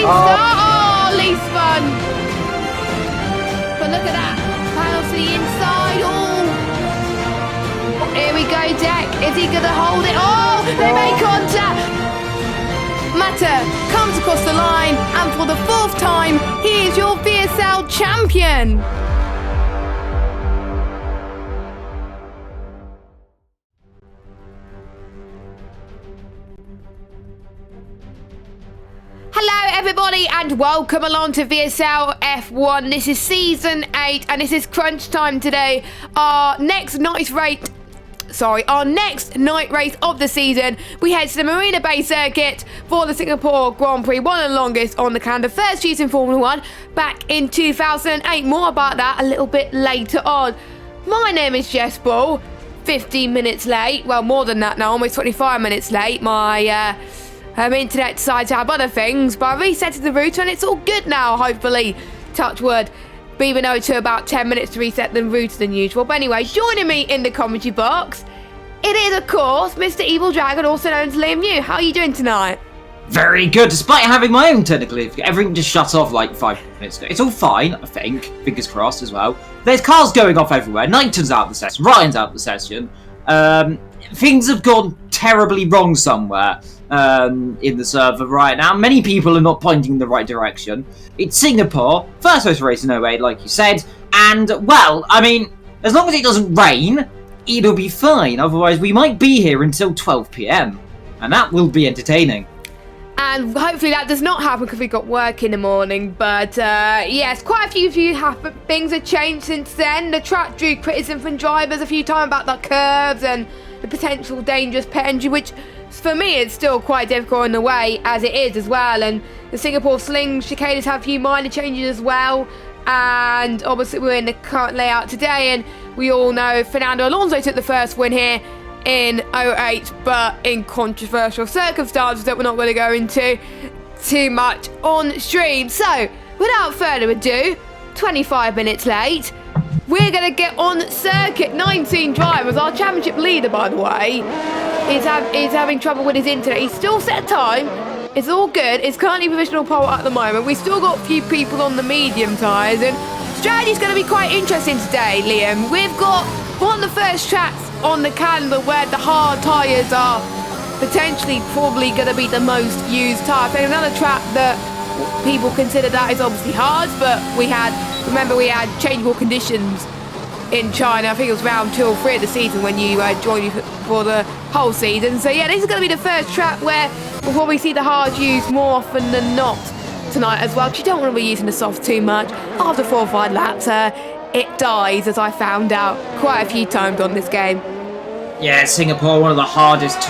Amazing start. Oh, Lee spun. But look at that. Panels to the inside. Oh. Here we go, Jack. Is he going to hold it? Oh, they make contact. Mata comes across the line, and for the 4th time, he is your VSL champion. Hello everybody and welcome along to VSL F1. This is Season 8 and this is crunch time today. Our next night race of the season. We head to the Marina Bay circuit for the Singapore Grand Prix, one of the longest on the calendar. First use in Formula 1 back in 2008. More about that a little bit later on. My name is Jess Ball, 15 minutes late. Well, more than that now, almost 25 minutes late. My internet decided to have other things, but I reset the router and it's all good now, hopefully. Touch wood. Even though it took about 10 minutes to reset the router than usual. But anyway, joining me in the commentary box, it is, of course, Mr. Evil Dragon, also known as Liam Yu. How are you doing tonight? Very good, despite having my own technical difficulty. Everything just shut off like 5 minutes ago. It's all fine, I think. Fingers crossed as well. There's cars going off everywhere. Knighton's out of the session. Ryan's out of the session. Things have gone terribly wrong somewhere in the server right now. Many people are not pointing in the right direction. It's Singapore, first host race in 08, like you said, and, well, I mean, as long as it doesn't rain, it'll be fine. Otherwise, we might be here until 12 PM, and that will be entertaining. And hopefully that does not happen because we've got work in the morning. But yes, quite a few things have changed since then. The track drew criticism from drivers a few times about the curves and the potential dangerous pit entry, which for me it's still quite difficult in the way as it is as well. And the Singapore Sling chicanes have a few minor changes as well. And obviously we're in the current layout today, and we all know Fernando Alonso took the first win here in 08, but in controversial circumstances that we're not going to go into too much on stream. So, without further ado, 25 minutes late, we're going to get on circuit. 19 drivers. Our championship leader, by the way, is having trouble with his internet. He's still set time. It's all good. It's currently provisional pole at the moment. We've still got a few people on the medium tyres, and strategy's going to be quite interesting today, Liam. We've got one of the first tracks on the calendar where the hard tyres are potentially probably going to be the most used tyre. And another track that people consider that is obviously hard, but remember we had changeable conditions in China. I think it was round 2 or 3 of the season when you joined for the whole season. So yeah, this is going to be the first track where we'll probably see the hard used more often than not tonight as well, because you don't want to be using the soft too much. After 4 or 5 laps, it dies, as I found out quite a few times on this game. Yeah, Singapore, one of the hardest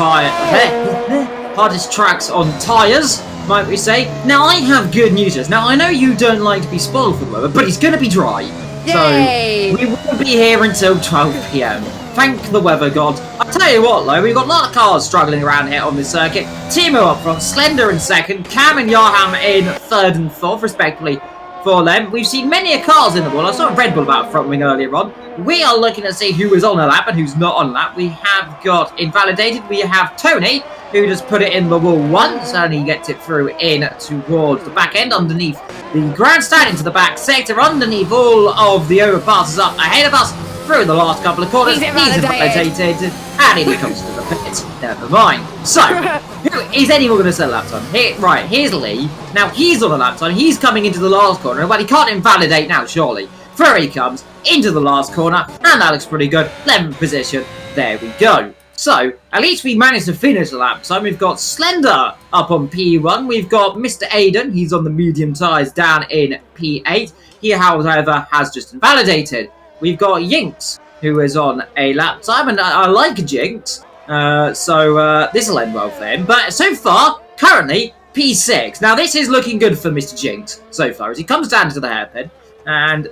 tracks on tyres, might we say. Now, I have good news. Now, I know you don't like to be spoiled for the weather, but it's going to be dry. Yay! So, we will be here until 12 PM. Thank the weather god. I'll tell you what, though, we've got a lot of cars struggling around here on this circuit. Timo up front, Slender in second, Cam and Yarham in 3rd and 4th, respectively, for them. We've seen many cars in the wall. I saw a Red Bull about front wing earlier on. We are looking to see who is on a lap and who's not on a lap. We have got invalidated. We have Tony, who just put it in the wall once, and he gets it through in towards the back end underneath the grandstand into the back sector, underneath all of the overpasses up ahead of us through the last couple of corners. He's invalidated, and he comes to the pit. Never mind. So, who is anyone going to set a lap time? Right, here's Lee. Now, he's on a lap time. He's coming into the last corner. Well, he can't invalidate now, surely. Through he comes, into the last corner, and that looks pretty good. 11th position. There we go. So, at least we managed to finish the lap time. We've got Slender up on P1. We've got Mr. Aiden. He's on the medium tyres down in P8. He, however, has just invalidated. We've got Yinks, who is on a lap time, and I like Jinx, so this will end well for him. But so far, currently, P6. Now, this is looking good for Mr. Jinx so far, as he comes down to the hairpin, and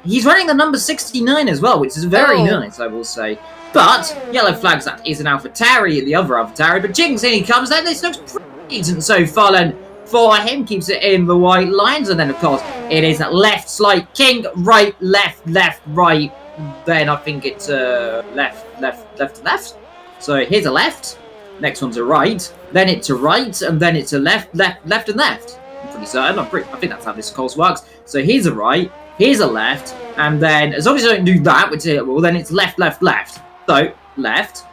he's running the number 69 as well, which is very nice, I will say. But, yellow flags, that is an AlphaTauri, the other AlphaTauri, but Jinx, in he comes, and this looks pretty decent so far, then. For him, keeps it in the white lines, and then, of course, it is left slide king, right, left, right. Then I think it's left. So here's a left, next one's a right, then it's a right, and then it's a left, and left. I'm pretty certain. I think that's how this course works. So here's a right, here's a left, and then as long as you don't do that, which is, well, then it's left, left, left. So left,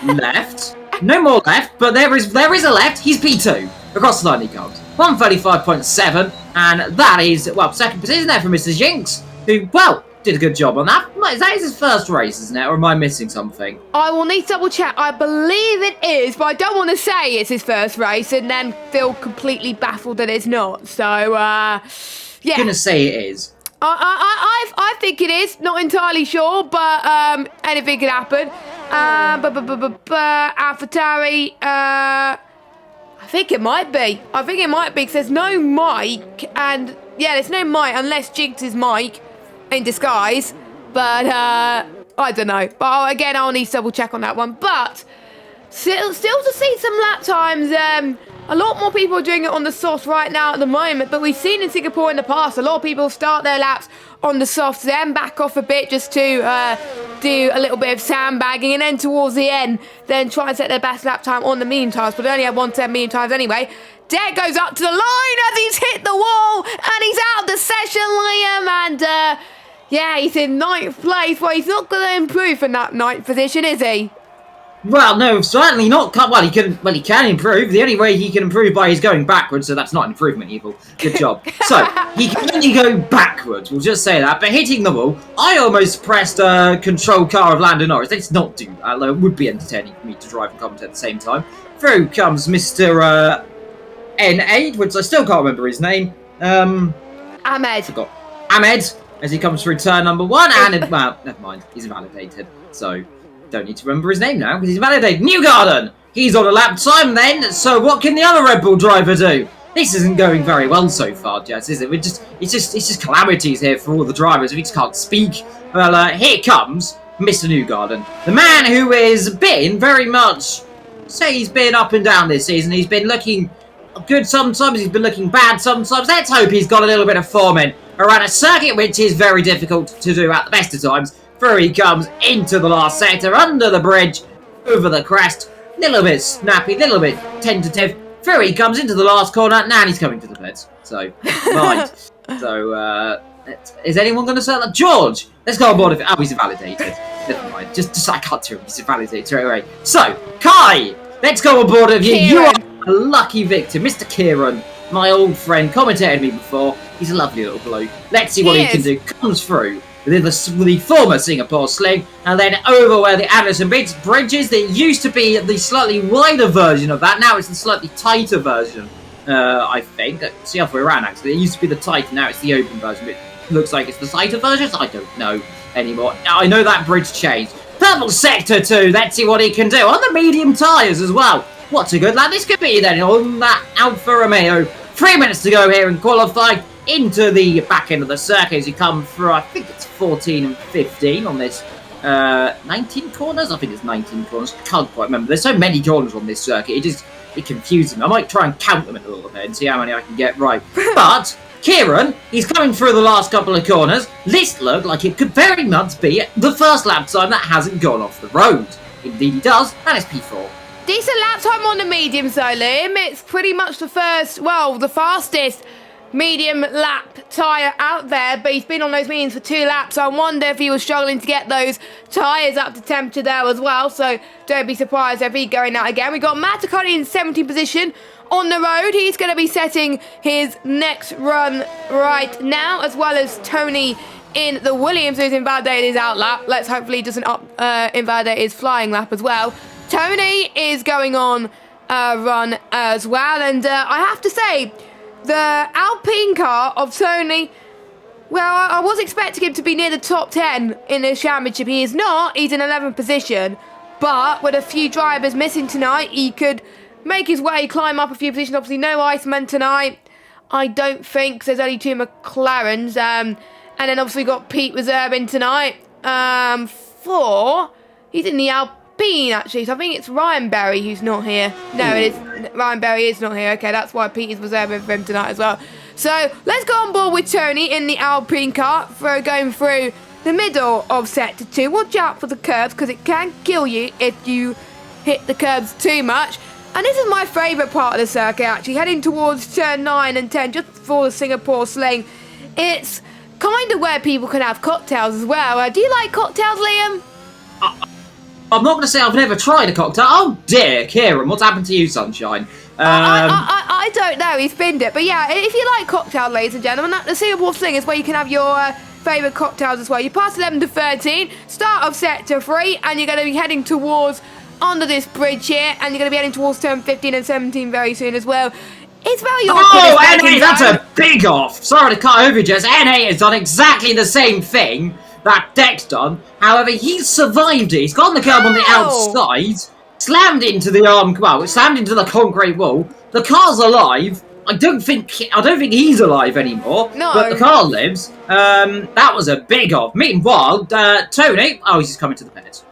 left, no more left, but there is a left. He's P2 across the line he comes. 135.7, and that is, well, second position there for Mr. Jinx, who, well, did a good job on that. That is his first race, isn't it? Or am I missing something? I will need to double check. I believe it is, but I don't want to say it's his first race and then feel completely baffled that it's not. So, yeah. I'm gonna say it is. I think it is. Not entirely sure, but anything could happen. AlphaTauri, I think it might be. I think it might be because there's no mic, and yeah, there's no mic unless Jinx's mic in disguise. But I don't know. But again, I'll need to double check on that one. But still to see some lap times. A lot more people are doing it on the soft right now at the moment, but we've seen in Singapore in the past, a lot of people start their laps on the soft, then back off a bit just to do a little bit of sandbagging, and then towards the end, then try and set their best lap time on the medium tires, but they only have 110 medium tires anyway. Derek goes up to the line as he's hit the wall, and he's out of the session, Liam, and yeah, he's in 9th place. Well, he's not going to improve from that 9th position, is he? Well, no, certainly not. Well, he can improve. The only way he can improve by is going backwards, so that's not an improvement, Evil. Good job. So, he can only go backwards, we'll just say that. But hitting the wall, I almost pressed control car of Lando Norris. Let's not do that, although it would be entertaining for me to drive and commentate at the same time. Through comes Mr. N8, which I still can't remember his name. Ahmed. Forgot. Ahmed, as he comes through turn number 1, and, well, never mind, he's invalidated, so... Don't need to remember his name now because he's validated. Newgarden! He's on a lap time then, so what can the other Red Bull driver do? This isn't going very well so far, Jess, is it? It's just calamities here for all the drivers. We just can't speak. Well, here comes Mr. Newgarden. The man who has been very much, say he's been up and down this season. He's been looking good sometimes, he's been looking bad sometimes. Let's hope he's got a little bit of form in around a circuit which is very difficult to do at the best of times. Through he comes into the last sector, under the bridge, over the crest, little bit snappy, little bit tentative. Through he comes into the last corner, now he's coming to the pits. So, right. So, is anyone going to say that? George, let's go on board with it. Oh, he's invalidated. Never mind. Just I can't do him. He's invalidated straight away. So, Kai, let's go on board with you. You are a lucky victim. Mr. Kieran, my old friend, commentated me before. He's a lovely little bloke. Let's see what he can do. Comes through. The former Singapore sling, and then over where the Anderson Bridge is. That used to be the slightly wider version of that. Now it's the slightly tighter version, I think. It's the other way around, actually. It used to be the tight, now it's the open version. It looks like it's the tighter version. I don't know anymore. I know that bridge changed. Purple Sector 2, let's see what he can do. On the medium tyres as well. What's a good lap this could be then on that Alfa Romeo. 3 minutes to go here in qualifying. Into the back end of the circuit as you come through, I think it's 14 and 15 on this 19 corners. I think it's 19 corners. I can't quite remember. There's so many corners on this circuit. It confuses me. I might try and count them in a little bit and see how many I can get right. But Kieran, he's coming through the last couple of corners. This looked like it could very much be the first lap time that hasn't gone off the road. Indeed he does, and it's P4. Decent lap time on the mediums though, Liam. It's pretty much the fastest medium lap tyre out there, but he's been on those mediums for 2 laps, so I wonder if he was struggling to get those tyres up to temperature there as well, so don't be surprised if he's going out again. We've got Matt Ducati in 17th position on the road. He's going to be setting his next run right now, as well as Tony in the Williams, who's invalidated his out lap. Let's hopefully he doesn't invalidate his flying lap as well. Tony is going on a run as well, and I have to say, the Alpine car of Tony, well, I was expecting him to be near the top 10 in this championship. He is not. He's in 11th position. But with a few drivers missing tonight, he could make his way, climb up a few positions. Obviously, no Iceman tonight. I don't think, 'cause there's only 2 McLarens. And then obviously got Pete reserving tonight. He's in the Alpine, actually. So I think it's Ryan Berry who's not here. No, it is. Ryan Berry is not here. Okay, that's why Pete is reserving for him tonight as well. So let's go on board with Tony in the Alpine car for going through the middle of Sector 2. Watch out for the curbs because it can kill you if you hit the curbs too much. And this is my favourite part of the circuit, actually, heading towards turn 9 and 10, just before the Singapore Sling. It's kind of where people can have cocktails as well. Do you like cocktails, Liam? I'm not going to say I've never tried a cocktail. Oh dear, Kieran, what's happened to you, sunshine? I don't know, he's binned it. But yeah, if you like cocktails, ladies and gentlemen, the Singapore Sling is where you can have your favourite cocktails as well. You pass 11 to 13, start of sector 3, and you're going to be heading towards under this bridge here, and you're going to be heading towards turn 15 and 17 very soon as well. It's very awkward. Oh, NA, that's a big off. Sorry to cut over you, Jess. NA has done exactly the same thing that Deck's done. However, he's survived it. He's got the curb on the outside, slammed into the slammed into the concrete wall. The car's alive. I don't think he's alive anymore. No. But the car lives. That was a big off. Meanwhile, Tony, he's just coming to the pit.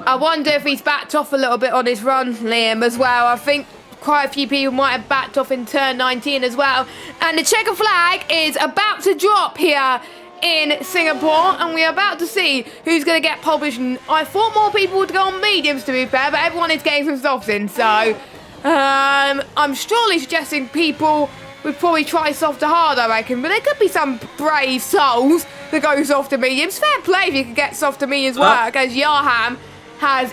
I wonder if he's backed off a little bit on his run, Liam, as well. I think quite a few people might have backed off in turn 19 as well. And the checker flag is about to drop here in Singapore, and we're about to see who's going to get pole position. I thought more people would go on mediums, to be fair, but everyone is getting some softs in, so I'm strongly suggesting people would probably try soft to hard, I reckon, but there could be some brave souls that go soft to mediums. Fair play if you could get soft to mediums work, as Yarham has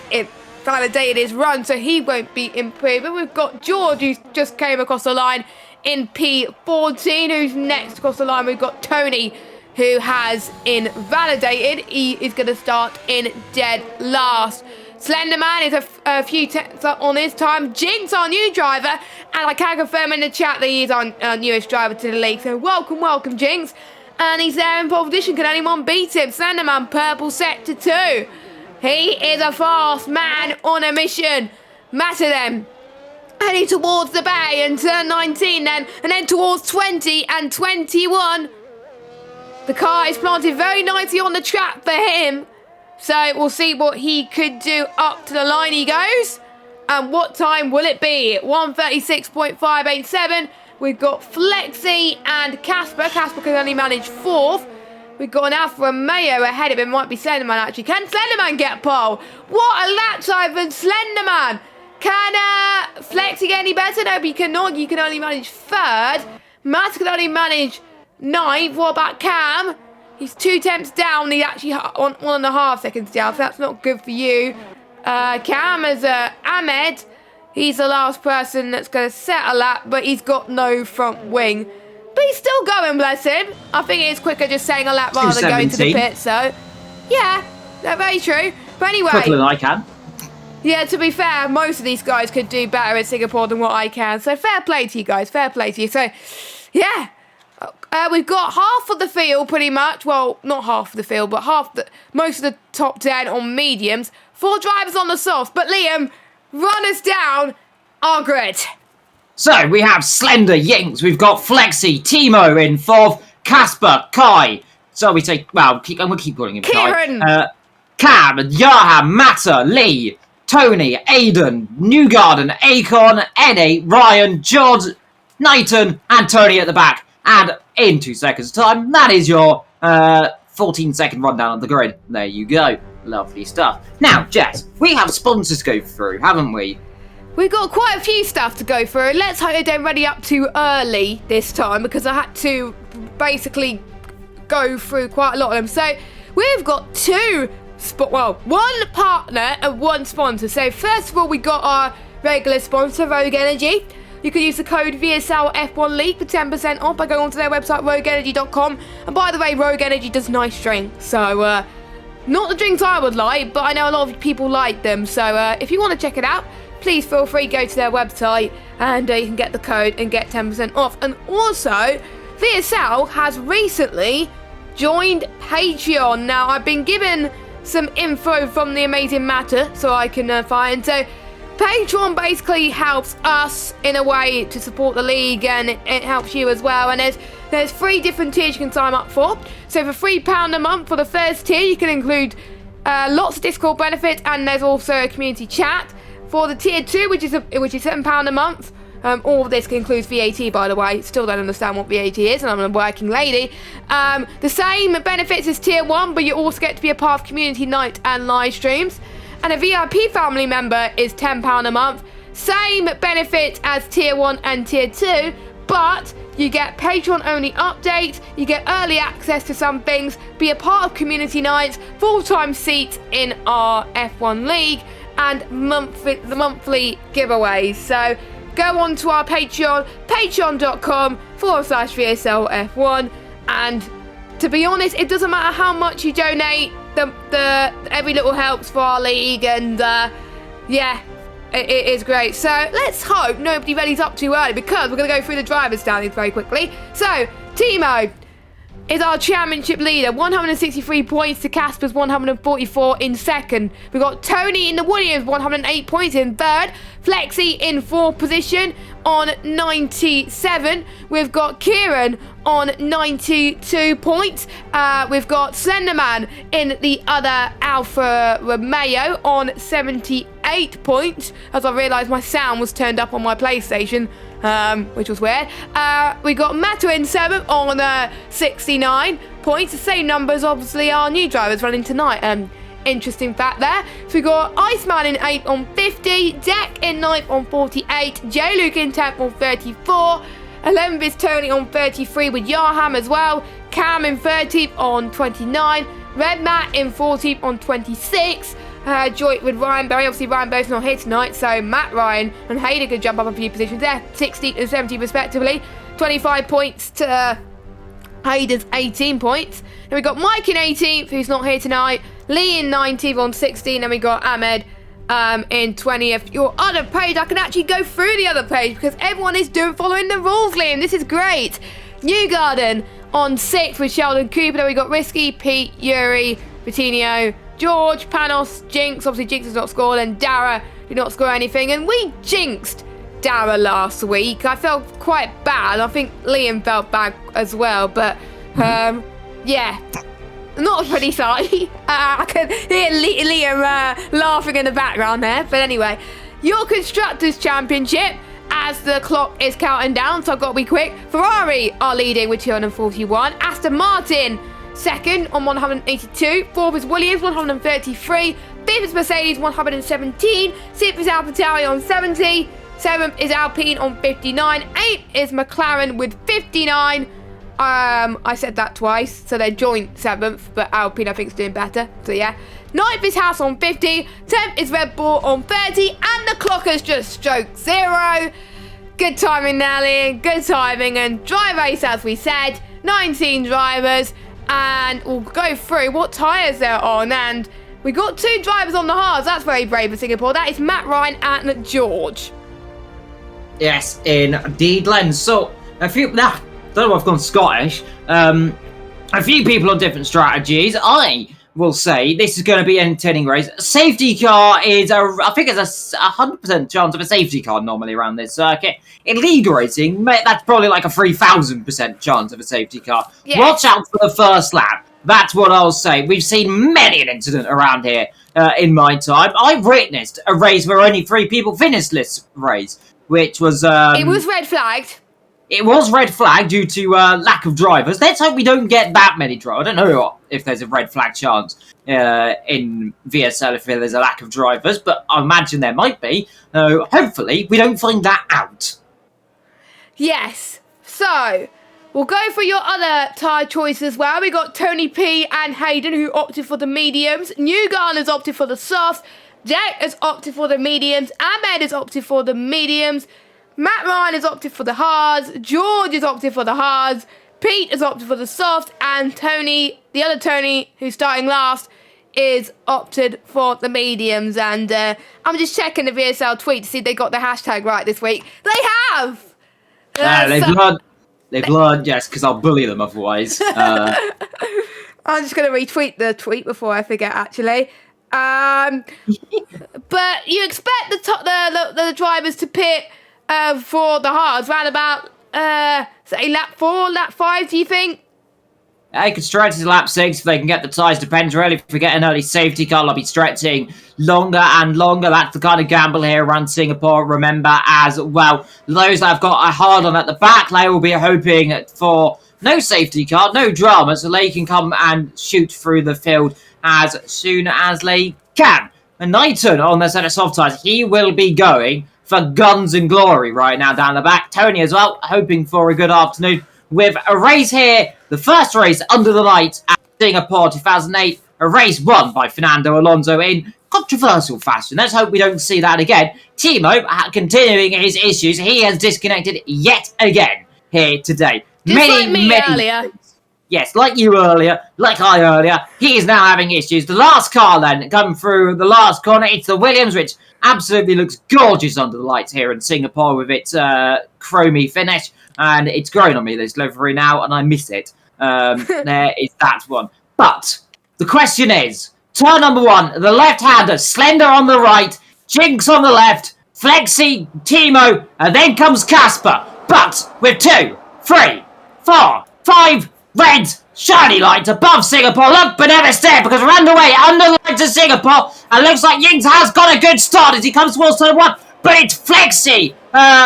validated his run, so he won't be improved. But we've got George, who just came across the line in P14, who's next across the line. We've got Tony, who has invalidated. He is going to start in dead last. Slenderman is a few tenths on his time. Jinx, our new driver, and I can confirm in the chat that he's our newest driver to the league. So welcome, Jinx. And he's there in pole position. Can anyone beat him? Slenderman, purple sector 2. He is a fast man on a mission. Matter them. Heading towards the bay and turn 19 then, and then towards 20 and 21. The car is planted very nicely on the track for him. So we'll see what he could do. Up to the line he goes. And what time will it be? 1:36.587. We've got Flexi and Casper. Casper can only manage 4th. We've got an Alfa Romeo ahead of him. Might be Slenderman, actually. Can Slenderman get pole? What a lap time for Slenderman. Can Flexi get any better? No, but you cannot. You can only manage 3rd. Matt can only manage 9th. What about Cam? He's 2 tenths down. He's actually on 1.5 seconds down, so that's not good for you. Cam is Ahmed. He's the last person that's going to set a lap, but he's got no front wing. But he's still going, bless him. I think it's quicker just saying a lap rather than going to the pit, so... Yeah, that's very true. But anyway... Quicker than I can. Yeah, to be fair, most of these guys could do better in Singapore than what I can. So fair play to you guys, fair play to you. So, yeah. We've got half of the field, pretty much. Well, not half of the field, but most of the top 10 on mediums. 4 drivers on the softs. But Liam, run us down our grid. So, we have Slender, Yinks, we've got Flexi, Timo in 4th, Casper, Kai. So we take, well, I'm going to keep calling him Kieran. Kai. Cam, Yarham, Matter, Lee, Tony, Aiden, Newgarden, Akon, Eddie, Ryan, George, Nathan, and Tony at the back. And in 2 seconds' time, that is your 14-second rundown of the grid. There you go. Lovely stuff. Now, Jess, we have sponsors to go through, haven't we? We've got quite a few stuff to go through. Let's hope they don't ready up too early this time, because I had to basically go through quite a lot of them. So we've got one partner and 1 sponsor. So first of all, we got our regular sponsor, Rogue Energy. You can use the code VSL F1 League for 10% off by going onto their website, rogueenergy.com. And by the way, Rogue Energy does nice drinks. So, not the drinks I would like, but I know a lot of people like them. So, if you want to check it out, please feel free to go to their website and you can get the code and get 10% off. And also, VSL has recently joined Patreon. Now, I've been given some info from the amazing Matter so I can find. So, Patreon basically helps us in a way to support the league, and it helps you as well. And there's 3 different tiers you can sign up for. So for £3 a month for the first tier, you can include lots of Discord benefits, and there's also a community chat. For the tier 2, which is £7 a month, all of this includes VAT, by the way. Still don't understand what VAT is, and I'm a working lady. The same benefits as tier 1, but you also get to be a part of community night and live streams. And a VIP family member is £10 a month. Same benefits as Tier 1 and Tier 2, but you get Patreon-only updates, you get early access to some things, be a part of community nights, full-time seats in our F1 League, and the monthly giveaways. So go on to our Patreon, patreon.com/VSL F1, and to be honest, it doesn't matter how much you donate, the every little helps for our league, and yeah, it is great. So let's hope nobody readies up too early, because we're going to go through the drivers standings very quickly. So Timo is our championship leader, 163 points to Casper's 144 in second. We've got Tony in the Williams, 108 points in third. Flexi in fourth position on 97. We've got Kieran on 92 points. We've got Slenderman in the other Alfa Romeo on 78 points, as I realised my sound was turned up on my PlayStation, which was weird. We got Mato in 7th on 69 points. The same numbers, obviously, our new drivers running tonight. Interesting fact there. So we got Iceman in 8th on 50, Deck in 9th on 48, J-Luke in 10th on 34, 11th is Tony on 33 with Yarham as well, Cam in 30th on 29, Red Matt in 14th on 26, joint with Ryan Berry. Obviously Ryan Berry's not here tonight, so Matt, Ryan and Hayden could jump up a few positions there, 16th and 17th respectively. 25 points to Hayden's 18 points. Then we got Mike in 18th, who's not here tonight, Lee in 19th on 16, and we got Ahmed in 20th. Your other page, I can actually go through the other page because everyone is following the rules, Liam. This is great. Newgarden on 6th with Sheldon Cooper. Then we got Risky, Pete, Yuri, Vitinho, George, Panos, Jinx. Obviously, Jinx has not scored, and Dara did not score anything. And we jinxed Dara last week. I felt quite bad. I think Liam felt bad as well, but yeah. Not a pretty sight. I can hear Liam laughing in the background there. But anyway, your Constructors Championship, as the clock is counting down, so I've got to be quick. Ferrari are leading with 241. Aston Martin, second on 182. Fourth is Williams, 133. Fifth is Mercedes, 117. Sixth is AlphaTauri on 70. Seventh is Alpine on 59. Eighth is McLaren with 59. I said that twice, so they're joint 7th, but Alpine I think is doing better, so yeah. 9th is Haas on 50, 10th is Red Bull on 30, and the clock has just stroked 0. Good timing, Nelly, good timing, and dry race as we said, 19 drivers, and we'll go through what tyres they're on, and we got 2 drivers on the hards. That's very brave of Singapore. That is Matt Ryan and George. Yes, indeed, Len. So, a few... don't know if I've gone Scottish. A few people on different strategies. I will say this is going to be an entertaining race. Safety car is, I think it's a 100% chance of a safety car normally around this circuit. In league racing, that's probably like a 3,000% chance of a safety car. Yes. Watch out for the first lap. That's what I'll say. We've seen many an incident around here in my time. I've witnessed a race where only 3 people finished this race, which was... it was red flagged. It was red flag due to lack of drivers. Let's hope we don't get that many drivers. I don't know if there's a red flag chance in VSL if there's a lack of drivers, but I imagine there might be. Hopefully, we don't find that out. Yes. So, we'll go for your other tyre choices as well. We got Tony P and Hayden, who opted for the mediums. Newgarden has opted for the softs. Jack has opted for the mediums. Ahmed has opted for the mediums. Matt Ryan has opted for the hards, George has opted for the hards, Pete has opted for the soft, and Tony, the other Tony, who's starting last, is opted for the mediums. And I'm just checking the VSL tweet to see if they got the hashtag right this week. They have! They've learned, yes, because I'll bully them otherwise. I'm just going to retweet the tweet before I forget, actually. But you expect the drivers to pit for the hards round about, say, lap 4, lap 5, do you think? They could stretch to lap 6 if they can get the tyres. Depends really if we get an early safety car. They'll be stretching longer and longer. That's the kind of gamble here around Singapore. Remember as well, those that have got a hard on at the back, they will be hoping for no safety car, no drama, so they can come and shoot through the field as soon as they can. And Knighton on the set of soft tyres, he will be going for guns and glory right now down the back. Tony as well, hoping for a good afternoon with a race here. The first race under the lights at Singapore 2008. A race won by Fernando Alonso in controversial fashion. Let's hope we don't see that again. Timo continuing his issues. He has disconnected yet again here today. Just like me earlier. Yes, like you earlier, like I earlier, he is now having issues. The last car then come through the last corner. It's the Williams, which absolutely looks gorgeous under the lights here in Singapore with its chromey finish. And it's growing on me, this livery now, and I miss it. There is that one. But the question is, turn number 1, the left-hander, Slender on the right, Jinx on the left, Flexi, Timo, and then comes Casper. But with 2, 3, 4, 5 red shiny lights above Singapore. Look, but never stare, because we're underway under the lights of Singapore. And looks like Jinx has got a good start as he comes towards turn 1. But it's Flexi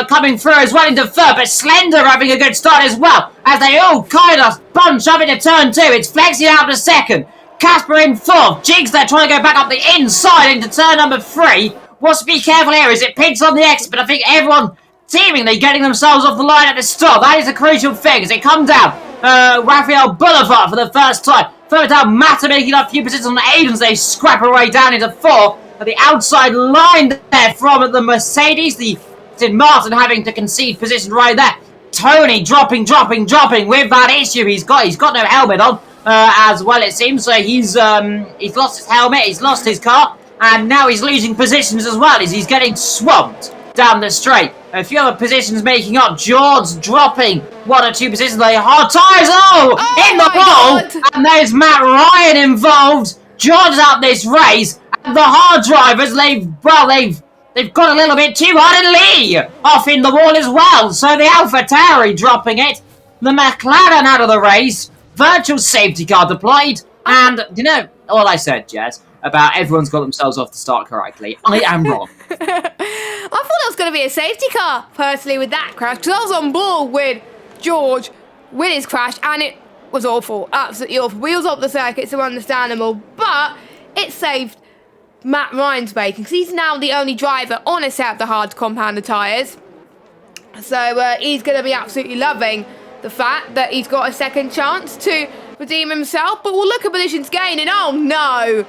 coming through as well into third. But Slender having a good start as well, as they all kind of bunch up into turn 2. It's Flexi out to second. Casper in fourth. Jinx there trying to go back up the inside into turn number 3. What's to be careful here is it picks on the exit, but I think everyone seemingly getting themselves off the line at the start. That is a crucial thing as it comes down Raphael Boulevard for the first time. Further down, Mata making up a few positions on the Aidens. They scrap away down into 4. At the outside line there from the Mercedes. The Martin having to concede position right there. Tony dropping with that issue. He's got no helmet on as well, it seems. So he's lost his helmet, he's lost his car, and now he's losing positions as well as he's getting swamped down the straight. A few other positions making up. George dropping 1 or 2 positions. They hard tires. In the wall, and there's Matt Ryan involved. George is out this race, and the hard drivers they've got a little bit too hard, and Lee off in the wall as well. So the AlphaTauri dropping it. The McLaren out of the race. Virtual safety car deployed. And, you know, all I said, Jess, about everyone's got themselves off the start correctly. I am wrong. I thought it was going to be a safety car, personally, with that crash. Because I was on board with George with his crash, and it was awful. Absolutely awful. Wheels up the circuit, so understandable. But it saved Matt Ryan's bacon, because he's now the only driver on a set of the hard compounder tyres. So he's going to be absolutely loving the fact that he's got a second chance to redeem himself. But we'll look at positions gaining. Oh no!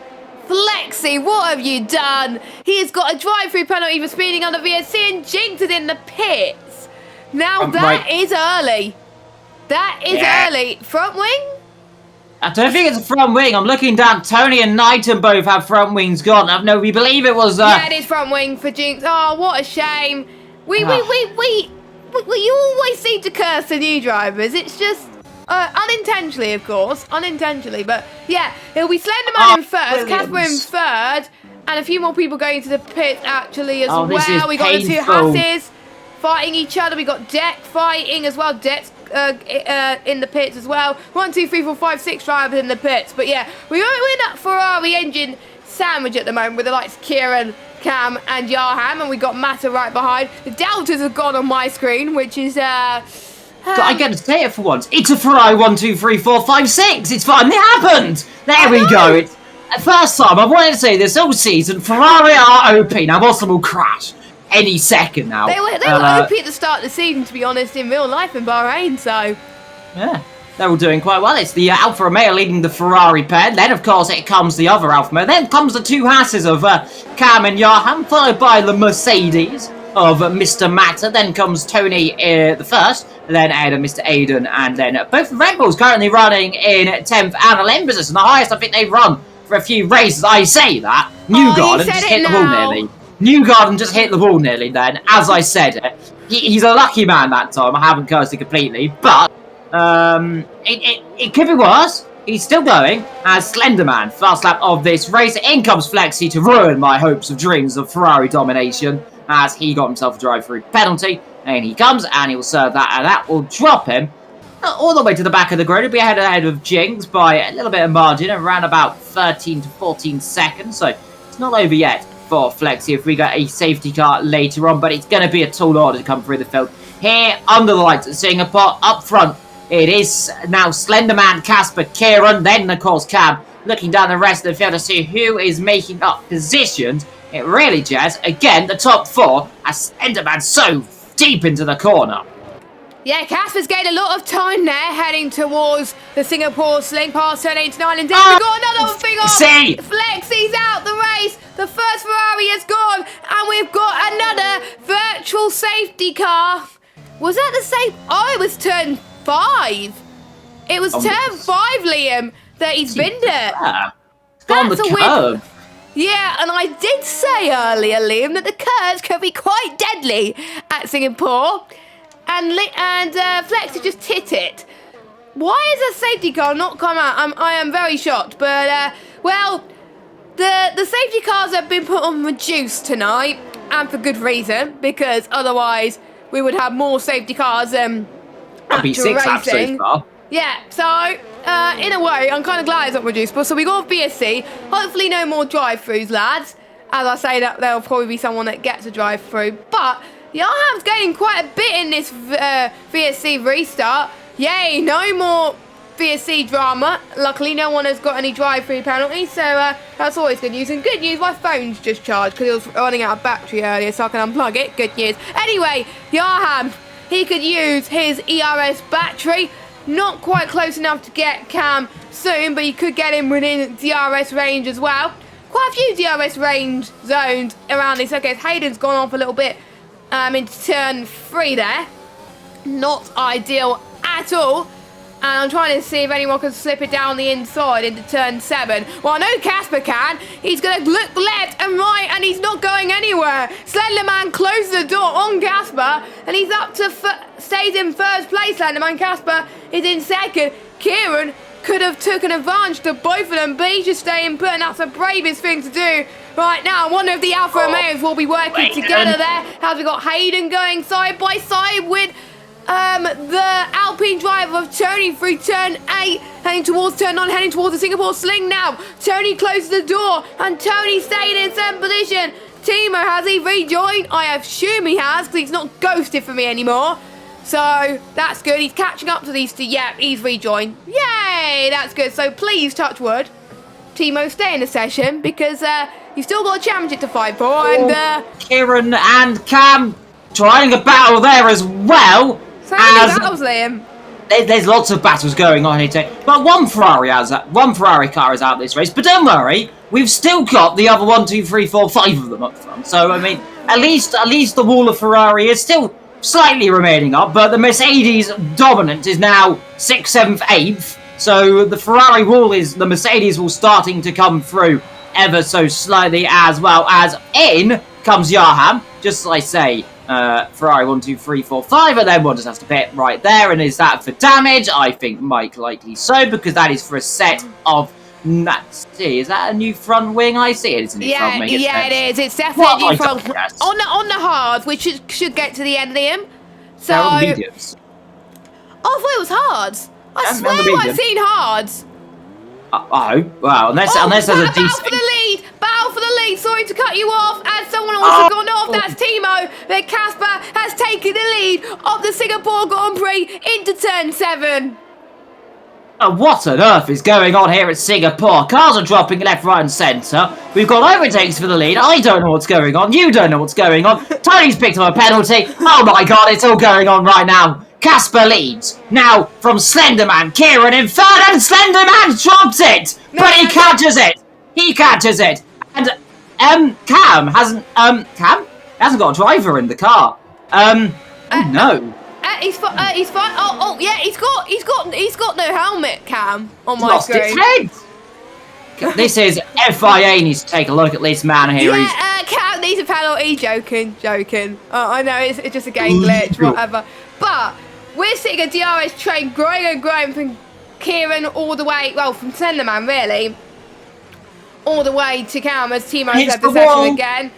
Flexi, what have you done? He has got a drive-through penalty for speeding on the VSC, and Jinx is in the pits. Now that is early. That is early. Front wing? I don't think it's a front wing. I'm looking down. Tony and Knighton both have front wings gone. No, we believe it was... Yeah, it is front wing for Jinx. Oh, what a shame. We always seem to curse the new drivers. It's just... unintentionally, of course. Unintentionally. But, yeah, it'll be Slenderman in first, Casper in third, and a few more people going to the pit, actually, as well. We got the 2 Hasses fighting each other. We got Deck fighting as well. Deck's in the pits as well. 1, 2, 3, 4, 5, 6 drivers in the pits. But, yeah, we're in that Ferrari engine sandwich at the moment with the likes of Kieran, Cam, and Yarham, and we got Mata right behind. The Deltas have gone on my screen, which is... I get to say it for once. It's a Ferrari 1, 2, 3, 4, 5, 6. It's fine. It happened. There we go. It's first time. I've wanted to say this all season. Ferrari are OP. Now, Boston will crash any second now. They were OP at the start of the season, to be honest, in real life in Bahrain. So yeah, they're all doing quite well. It's the Alfa Romeo leading the Ferrari pair. Then, of course, it comes the other Alfa Romeo. Then comes the 2 Hasses of Cam and Yarham, followed by the Mercedes of Mr. Mata. Then comes Tony the first. Then Mr. Aiden, and then both Red Bulls currently running in 10th and 11th position. The highest I think they've run for a few races. I say that. Newgarden just hit the wall nearly. Newgarden just hit the wall nearly then, as I said it. He's a lucky man that time. I haven't cursed it completely, but it could be worse. He's still going as Slenderman. First lap of this race. In comes Flexi to ruin my hopes of dreams of Ferrari domination, as he got himself a drive-through penalty. And he comes, and he will serve that, and that will drop him all the way to the back of the grid. He'll be ahead of Jinx by a little bit of margin, around about 13 to 14 seconds. So it's not over yet for Flexi if we get a safety car later on, but it's going to be a tall order to come through the field. Here, under the lights at Singapore, up front, it is now Slenderman, Casper, Kieran, then, of course, Cam, looking down the rest of the field to see who is making up positions It really, Jess. Again, the top 4 has Slenderman so deep into the corner. Yeah, Casper's gained a lot of time there, heading towards the Singapore Sling, past turn 8 to 9, and then we got another thing off. See! Flexy's out the race. The first Ferrari is gone, and we've got another virtual safety car. Was that the same? Oh, it was turn 5. It was turn 5, Liam, that he's been there. It's gone the curb. Yeah, and I did say earlier, Liam, that the curves could be quite deadly at Singapore. And Flexy just hit it. Why is a safety car not come out? I am very shocked. But, well, the safety cars have been put on reduced tonight. And for good reason. Because otherwise we would have more safety cars That'd be 6 laps so far. Yeah, so, in a way, I'm kind of glad it's not reduced. But so we got VSC. Hopefully no more drive-throughs, lads. As I say, that there'll probably be someone that gets a drive-through. But Yarham's gaining quite a bit in this VSC restart. Yay, no more VSC drama. Luckily, no one has got any drive-through penalties, so that's always good news. And good news, my phone's just charged because it was running out of battery earlier, so I can unplug it. Good news. Anyway, Yarham, he could use his ERS battery. Not quite close enough to get Cam soon, but you could get him within DRS range as well. Quite a few DRS range zones around this. Okay, Hayden's gone off a little bit into turn 3 there. Not ideal at all. And I'm trying to see if anyone can slip it down the inside into turn 7. Well, I know Casper can. He's going to look left and right, and he's not going anywhere. Slenderman closes the door on Casper, and he's up to stays in first place. Slenderman. Casper is in second. Kieran could have taken advantage of both of them, but he's just staying put, and that's the bravest thing to do right now. I wonder if the Alfa Romeos will be working together there. As we got Hayden going side by side with the Alpine driver of Tony through turn 8, heading towards turn 9, heading towards the Singapore Sling now. Tony closes the door, and Tony stayed in 7th position. Timo, has he rejoined? I assume he has, because he's not ghosted for me anymore. So, that's good. He's catching up to these two. Yeah, he's rejoined. Yay! That's good. So, please, touch wood, Timo, stay in the session, because you've still got a championship to fight for. And Kieran and Cam trying a battle there as well. So many battles, Liam. There's lots of battles going on here today. But one Ferrari car is out this race. But don't worry, we've still got the other 1, 2, 3, 4, 5 of them up front. So I mean, at least the wall of Ferrari is still slightly remaining up. But the Mercedes dominant is now 6th, 7th, 8th. So the Ferrari wall the Mercedes will starting to come through ever so slightly, as well as in comes Yarham. Just as I say. Ferrari 1, 2, 3, 4, 5, and then one just has to pit right there. And is that for damage? I think likely so, because that is for a set of. Let's see, is that a new front wing? I see it. It's a new front wing. Yeah, it is. It's definitely a new front wing. On the hards, which should get to the end of the M. So. Mediums. Oh, I thought it was hards. I swear I've seen hards. Well, unless there's a decent. Battle for the lead. Sorry to cut you off. As someone also gone off, that's Timo. But Casper has taken the lead of the Singapore Grand Prix into turn 7. What on earth is going on here at Singapore? Cars are dropping left, right, and centre. We've got overtakes for the lead. I don't know what's going on. You don't know what's going on. Tony's picked up a penalty. Oh my God, it's all going on right now. Casper leads now from Slenderman. Kieran in third, and Slenderman drops it, but he catches it. He catches it, and Cam hasn't got a driver in the car. Oh no. He's fine. Oh yeah, he's got no helmet, Cam, on my lost screen. Its head. This is FIA needs to take a look at this man here. Yeah, Cam needs a penalty. Joking. I know it's just a game glitch, whatever. But we're seeing a DRS train growing and growing from Kieran all the way, well, from Slenderman really, all the way to Cam as Timo said the session again.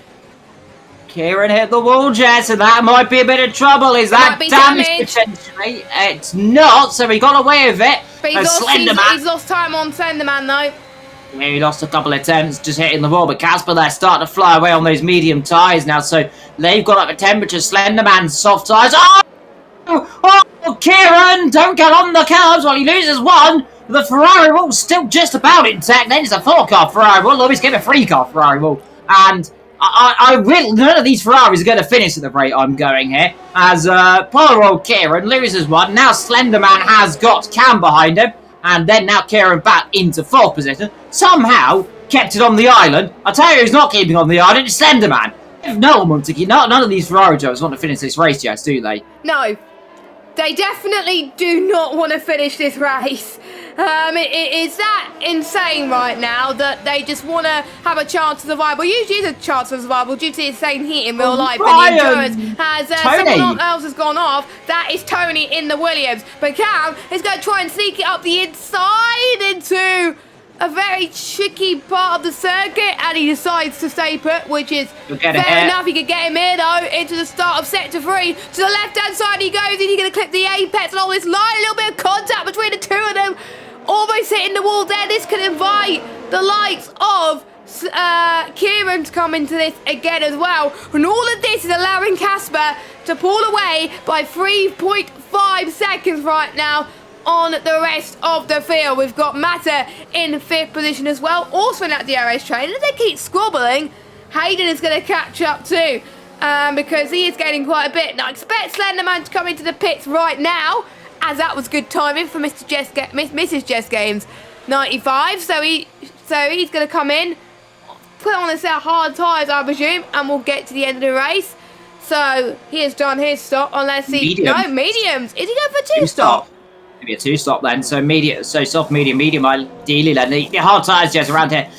Kieran hit the wall, Jess, and that might be a bit of trouble. Is that damage potentially? It's not, so he got away with it. But he's lost time on Slenderman though. Yeah, he lost a couple of attempts just hitting the wall, but Casper there starting to fly away on those medium tyres now, so they've got up a temperature. Slenderman's soft tyres. Oh, Kieran, don't get on the curbs while he loses one. The Ferrari wall's still just about intact. Then it's a 4-car Ferrari wall. Always get a 3-car Ferrari wall. And I will. None of these Ferraris are going to finish at the rate I'm going here. As poor old Kieran loses one. Now Slenderman has got Cam behind him. And then now Kieran back into 4th position. Somehow kept it on the island. I tell you who's not keeping on the island. It's Slenderman. No one wants to keep. None of these Ferrari drivers want to finish this race, Jess, do they? No. They definitely do not want to finish this race. It's that insane right now that they just want to have a chance of survival. Usually is a chance of survival due to the insane heat in real life. Ryan, and the endurance has someone else has gone off. That is Tony in the Williams. But Cam is going to try and sneak it up the inside into a very tricky part of the circuit, and he decides to stay put, which is fair enough. He could get him here though into the start of sector 3. To the left hand side he goes, and he's going to clip the apex along this line. A little bit of contact between the two of them, almost hitting the wall there. This could invite the likes of Kieran to come into this again as well, and all of this is allowing Casper to pull away by 3.5 seconds right now on the rest of the field. We've got Matter in 5th position as well, also in that DRS train. As they keep squabbling, Hayden is going to catch up too, because he is gaining quite a bit. Now, I expect Slenderman to come into the pits right now, as that was good timing for Mrs. Jess Games 95. So he's going to come in, put on a set of hard tyres, I presume, and we'll get to the end of the race. So he has done his stop, unless he... No, mediums. Is he going for 2-stop? Maybe a 2-stop then. So soft, medium, ideally then. The hard tyres just around here.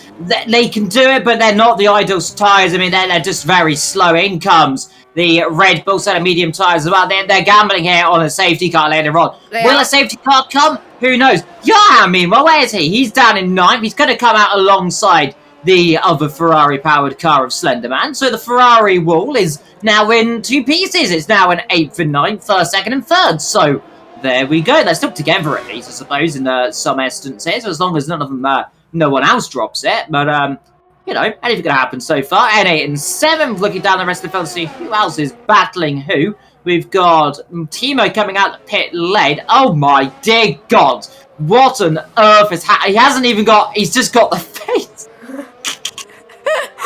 They can do it, but they're not the ideal tyres. I mean, they're just very slow. In comes the Red Bull set of medium tyres as well. They're gambling here on a safety car later on. Will a safety car come? Who knows? Johan, meanwhile, where is he? He's down in 9th. He's going to come out alongside the other Ferrari-powered car of Slenderman. So the Ferrari wall is now in 2 pieces. It's now in 8th and 9th, 1st, 2nd and 3rd. So there we go. They're still together at least, I suppose, in some instances, as long as none of them, no one else drops it. But, you know, anything can happen so far. N8 and 7th, looking down the rest of the field to see who else is battling who. We've got Timo coming out the pit lane. Oh my dear God. What on earth is he hasn't even got, he's just got the face.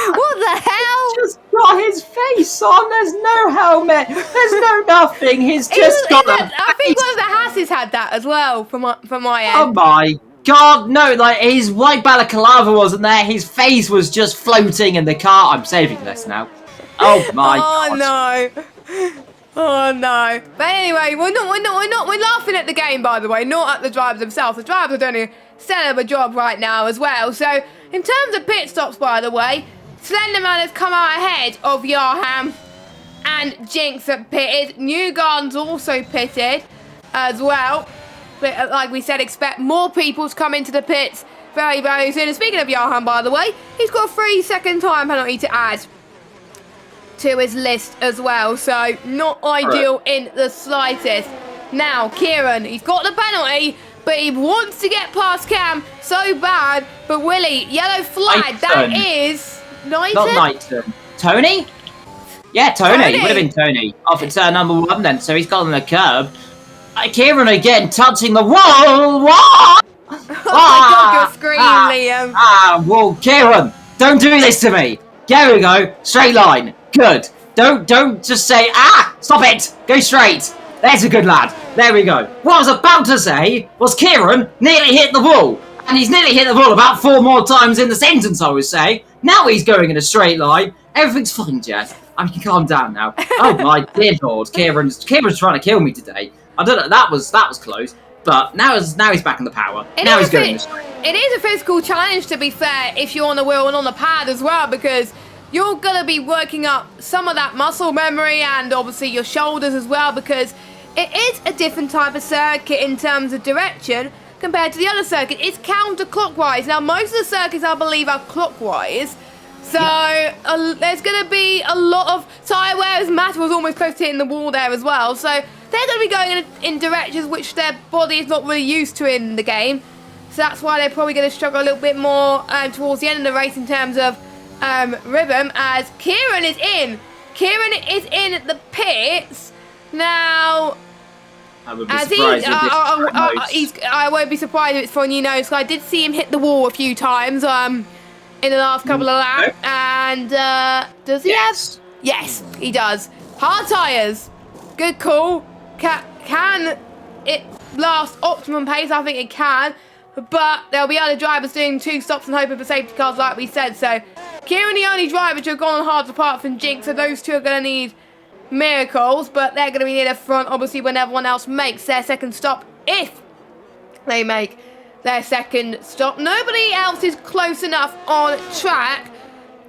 What the hell? He's just got his face on. There's no helmet. There's no nothing. He's just got a face. I think one of the Hasses had that as well from my end. Oh my God, no, like his white balaclava wasn't there. His face was just floating in the car. I'm saving this now. Oh my God. Oh no. Oh no. But anyway, we're laughing at the game, by the way, not at the drivers themselves. The drivers are doing a stellar of a job right now as well. So in terms of pit stops, by the way, Slenderman has come out ahead of Yarham and Jinx have pitted. Newgarden's also pitted as well. But like we said, expect more people to come into the pits very, very soon. And speaking of Yarham, by the way, he's got a 3-second time penalty to add to his list as well. So not ideal in the slightest. Now, Kieran, he's got the penalty, but he wants to get past Cam so bad. But Willie, yellow flag, that is... Knighton? Not Knighton. Tony? Yeah, Tony. Would have been Tony. Off at turn number 1 then, so he's got on the curb. Kieran again touching the wall. What? Oh my God, you're screaming, Liam. Well, Kieran, don't do this to me. There we go. Straight line. Good. Don't just say, stop it. Go straight. There's a good lad. There we go. What I was about to say was Kieran nearly hit the wall. And he's nearly hit the wall about 4 more times in the sentence, I was saying. Now he's going in a straight line. Everything's fine, Jeff. I can calm down now. Oh my dear Lord, Kieran's trying to kill me today. I don't know. That was close. But now he's back in the power. Now he's going in the straight. It is a physical challenge, to be fair, if you're on the wheel and on the pad as well, because you're gonna be working up some of that muscle memory and obviously your shoulders as well, because it is a different type of circuit in terms of direction compared to the other circuit. It's counterclockwise. Now, most of the circuits, I believe, are clockwise. So, there's going to be a lot of tyre wear, as Matt was almost close to hitting the wall there as well. So, they're going to be going in directions which their body is not really used to in the game. So, that's why they're probably going to struggle a little bit more towards the end of the race in terms of rhythm, as Kieran is in. Kieran is in the pits. Now... I would be surprised I won't be surprised if it's for a new nose. I did see him hit the wall a few times in the last couple of laps. And does he have? Yes, he does. Hard tyres. Good call. Can it last optimum pace? I think it can. But there'll be other drivers doing 2 stops and hoping for safety cars like we said. So Kieran, the only driver to have gone on hards apart from Jinx. So those two are going to need miracles. But they're going to be near the front, obviously, when everyone else makes their second stop. If they make their second stop. Nobody else is close enough on track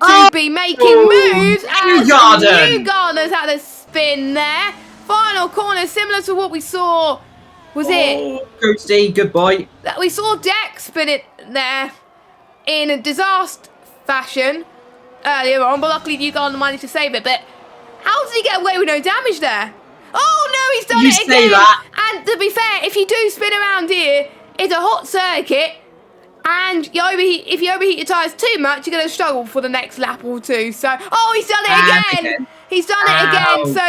to be making moves. As Newgarden's had a spin there. Final corner, similar to what we saw. Was it? Coach D, good boy. We saw Dex spin it there in a disaster fashion earlier on, but luckily Newgarden managed to save it. But how did he get away with no damage there? Oh no, he's done it again. Say that. And to be fair, if you do spin around here, it's a hot circuit, and if you overheat your tyres too much, you're going to struggle for the next lap or two. So, oh, he's done it again. He's done it again. So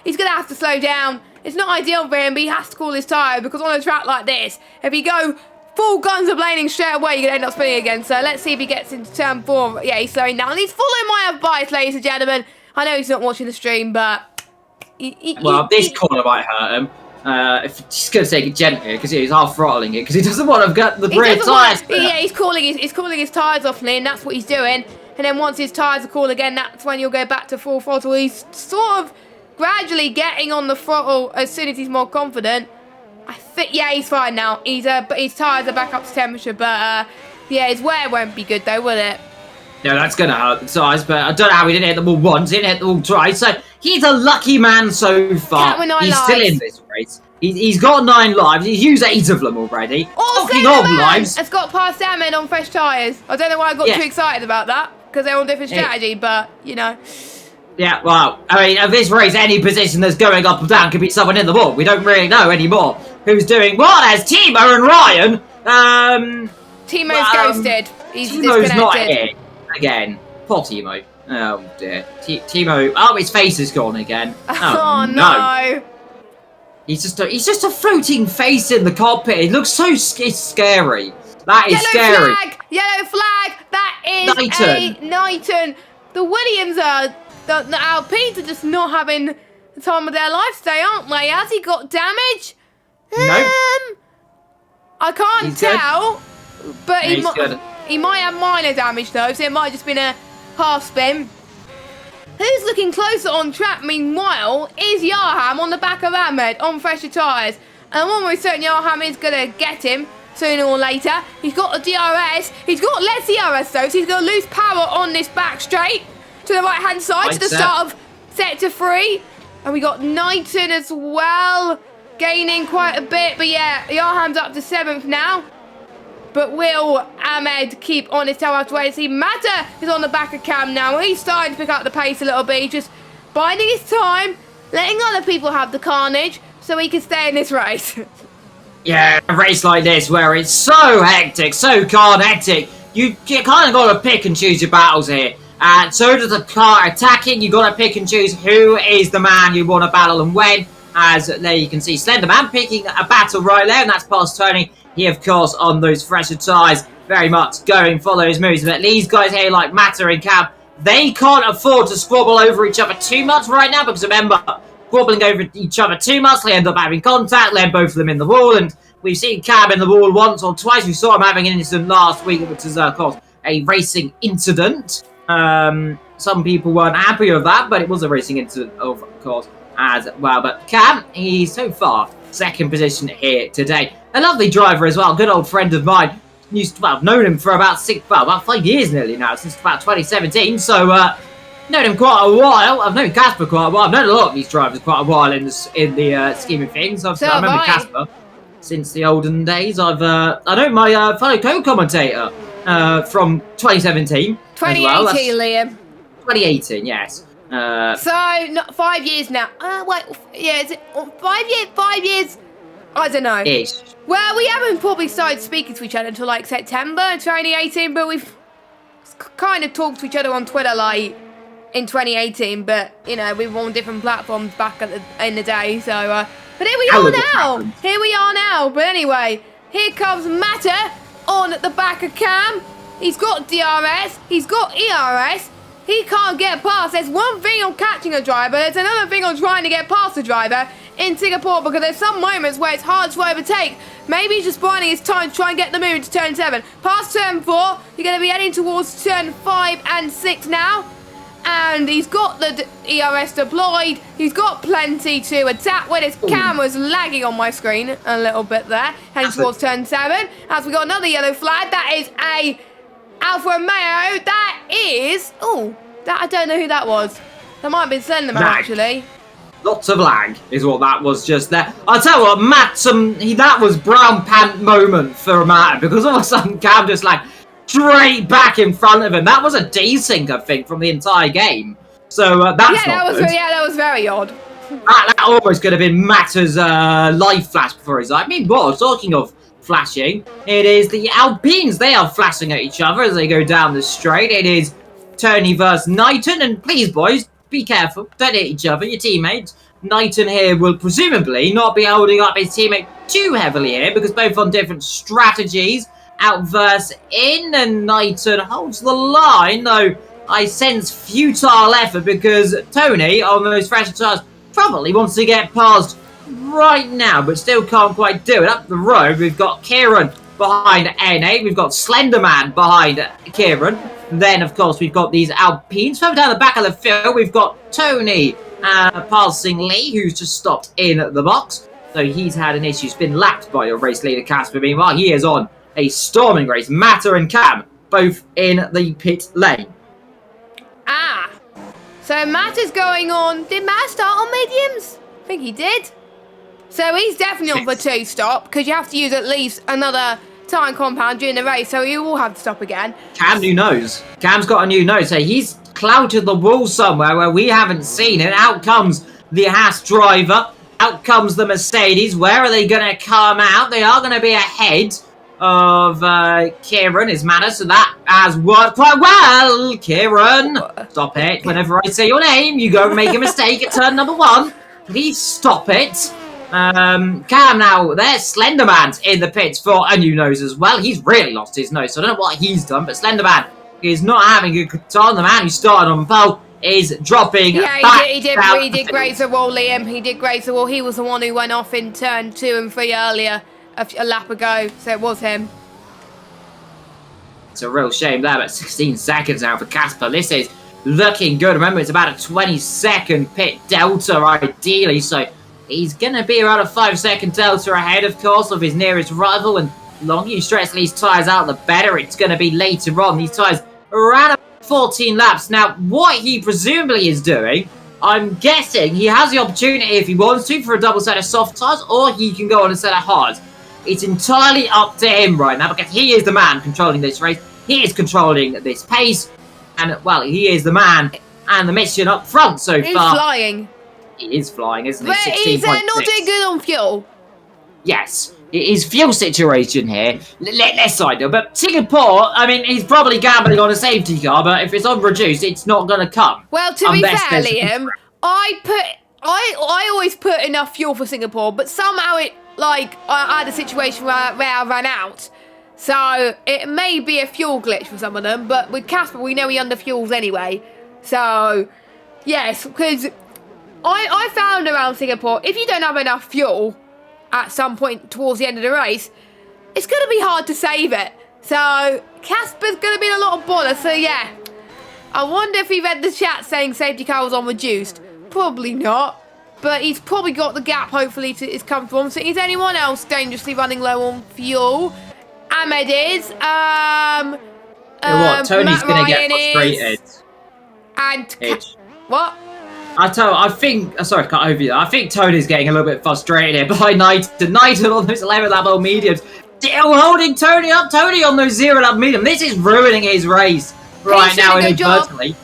he's gonna have to slow down. It's not ideal for him, but he has to cool his tyre because on a track like this, if you go full guns a-blazing straight away, you're going to end up spinning again. So let's see if he gets into turn 4. Yeah, he's slowing down. He's following my advice, ladies and gentlemen. I know he's not watching the stream, but... this corner might hurt him. If he's going to take it gently because he's half throttling it because he doesn't want to get the brake tyres. Yeah, he's cooling his tyres off, Lynn. That's what he's doing. And then once his tyres are cool again, that's when you'll go back to full throttle. He's sort of gradually getting on the throttle as soon as he's more confident. I think, yeah, he's fine now. But his tyres are back up to temperature. But yeah, his wear won't be good though, will it? Yeah, that's going to hurt the tyres, but I don't know how he didn't hit them all once, he didn't hit them all twice. So he's a lucky man so far. He's still in this race. He's got 9 lives. He's used 8 of them already. Talking of lives, has got past Ahmed on fresh tyres. I don't know why I got too excited about that because they're on different strategy, but you know. Yeah, well, I mean, at this race, any position that's going up or down could be someone in the wall. We don't really know anymore who's doing what. There's Timo and Ryan. Timo's ghosted. He's Timo's not here again. Poor Timo. Oh dear. Timo. Oh, his face is gone again. Oh no. He's just a floating face in the cockpit. It looks so scary. That is scary. Yellow flag. That is a Knighton. The Williams are. The Alpines are just not having the time of their life today, aren't they? Has he got damage? No. I can't tell, but he might have minor damage though, so it might have just been a half spin. Who's looking closer on track, meanwhile, is Yarham on the back of Ahmed on fresher tyres. And I'm almost certain Yarham is going to get him sooner or later. He's got a DRS. He's got less DRS though, so he's going to lose power on this back straight to the right-hand side to the start of sector 3. And we got Knighton as well, gaining quite a bit. But yeah, Yarham's up to 7th now. But will Ahmed keep on his tail after wait to see? Mata is on the back of Cam now. He's starting to pick up the pace a little bit. He's just biding his time, letting other people have the carnage so he can stay in this race. Yeah, a race like this where it's so hectic, so carnetic. You kind of got to pick and choose your battles here. And so does the car attacking. You got to pick and choose who is the man you want to battle and when. As there you can see Slenderman picking a battle right there, and that's past Tony. He, of course, on those fresher tyres, very much going for those moves. But these guys here, like Mata and Cam, they can't afford to squabble over each other too much right now. Because remember, squabbling over each other too much, they end up having contact, land both of them in the wall. And we've seen Cam in the wall once or twice. We saw him having an incident last week, which is, of course, a racing incident. Some people weren't happy with that, but it was a racing incident, of course, as well. But Cam, he's so far second position here today. A lovely driver as well, good old friend of mine. Known him for about 5 years nearly now, since about 2017. So, known him quite a while. I've known Casper quite a while. I've known a lot of these drivers quite a while in the scheme of things. I remember Casper since the olden days. I know my fellow co-commentator from 2017. 2018, well. Liam. 2018, yes. So, not 5 years now. Wait, yeah, is it 5 years? 5 years? I don't know. Ish. Well, we haven't probably started speaking to each other until like September 2018, but we've kind of talked to each other on Twitter like in 2018, but you know, we were on different platforms back in the day, so but here we are now. Here we are now. But anyway, here comes Mata on at the back of Cam. He's got DRS. He's got ERS. He can't get past. There's one thing on catching a driver. There's another thing on trying to get past a driver in Singapore, because there's some moments where it's hard to overtake. Maybe he's just biding his time to try and get the move to turn 7. Past turn 4, you're going to be heading towards turn 5 and 6 now. And he's got the ERS deployed. He's got plenty to attack with. His camera's lagging on my screen a little bit there. Heading towards turn 7. As we got another yellow flag. That is a Alfa Romeo. That is... Oh, that I don't know who that was. That might have been Slenderman, actually. Lots of lag is what that was just there. I'll tell you what, Matt, that was brown pant moment for Matt, because all of a sudden Cam just like straight back in front of him. That was a desync, I think, from the entire game. So that's not good. That was very odd. That almost could have been Matt's live flash before his eye. I mean, what? Talking of flashing, it is the Alpines. They are flashing at each other as they go down the straight. It is Tony versus Knighton, and please, boys, be careful. Don't hit each other, your teammates. Knighton here will presumably not be holding up his teammate too heavily here, because both on different strategies. Out versus in, and Knighton holds the line, though I sense futile effort, because Tony, on those fresh tires, probably wants to get past right now, but still can't quite do it. Up the road, we've got Kieran behind N8. We've got Slenderman behind Kieran. Then, of course, we've got these Alpines. Further down the back of the field, we've got Tony passing Lee, who's just stopped in the box. So he's had an issue. He's been lapped by your race leader, Casper. Meanwhile, he is on a storming race. Matter and Cam, both in the pit lane. Ah. So Matt is going on... Did Matt start on mediums? I think he did. So he's definitely on for 2 stop, because you have to use at least another time compound during the race, so he will have to stop again. Cam, new nose. Cam's got a new nose. So he's clouted the wall somewhere where we haven't seen it. Out comes the Haas driver. Out comes the Mercedes. Where are they going to come out? They are going to be ahead of Kieran, is Matter, so that has worked quite well. Kieran, stop it. Whenever I say your name, you go and make a mistake at turn number 1. Please stop it. Cam now, there's Slenderman's in the pits for a new nose as well. He's really lost his nose, so I don't know what he's done, but Slenderman is not having a good time. The man who started on pole is dropping back. He did graze the wall, Liam. He did graze the wall. He was the one who went off in turn 2 and 3 earlier, a lap ago, so it was him. It's a real shame there, but 16 seconds now for Casper. This is looking good. Remember, it's about a 20-second pit delta, ideally, so he's going to be around a 5-second delta ahead, of course, of his nearest rival, and the longer you stretch these tyres out, the better it's going to be later on. These tyres are around 14 laps. Now, what he presumably is doing, I'm guessing he has the opportunity, if he wants to, for a double set of soft tyres, or he can go on a set of hards. It's entirely up to him right now, because he is the man controlling this race. He is controlling this pace, and, well, he is the man and the mission up front so far. He's flying. He is flying, isn't he? But he's not doing good on fuel. Yes, it is fuel situation here. Let's side though. But Singapore, I mean, he's probably gambling on a safety car, but if it's on reduced, it's not going to come. Well, to be fair, Liam, I always put enough fuel for Singapore, but somehow I had a situation where I ran out. So it may be a fuel glitch for some of them, but with Casper, we know he underfuels anyway. So, yes, because I found around Singapore, if you don't have enough fuel at some point towards the end of the race, it's going to be hard to save it. So Casper's going to be in a lot of bother. So yeah, I wonder if he read the chat saying safety car was on reduced. Probably not, but he's probably got the gap hopefully to come from. So is anyone else dangerously running low on fuel? Ahmed is. Tony's going to get frustrated. And what? I think, sorry, I can't over you. I think Tony's getting a little bit frustrated here by Knighton on those 11 lap old mediums. Still holding Tony up. Tony on those 0 lap medium. This is ruining his race right now inadvertently.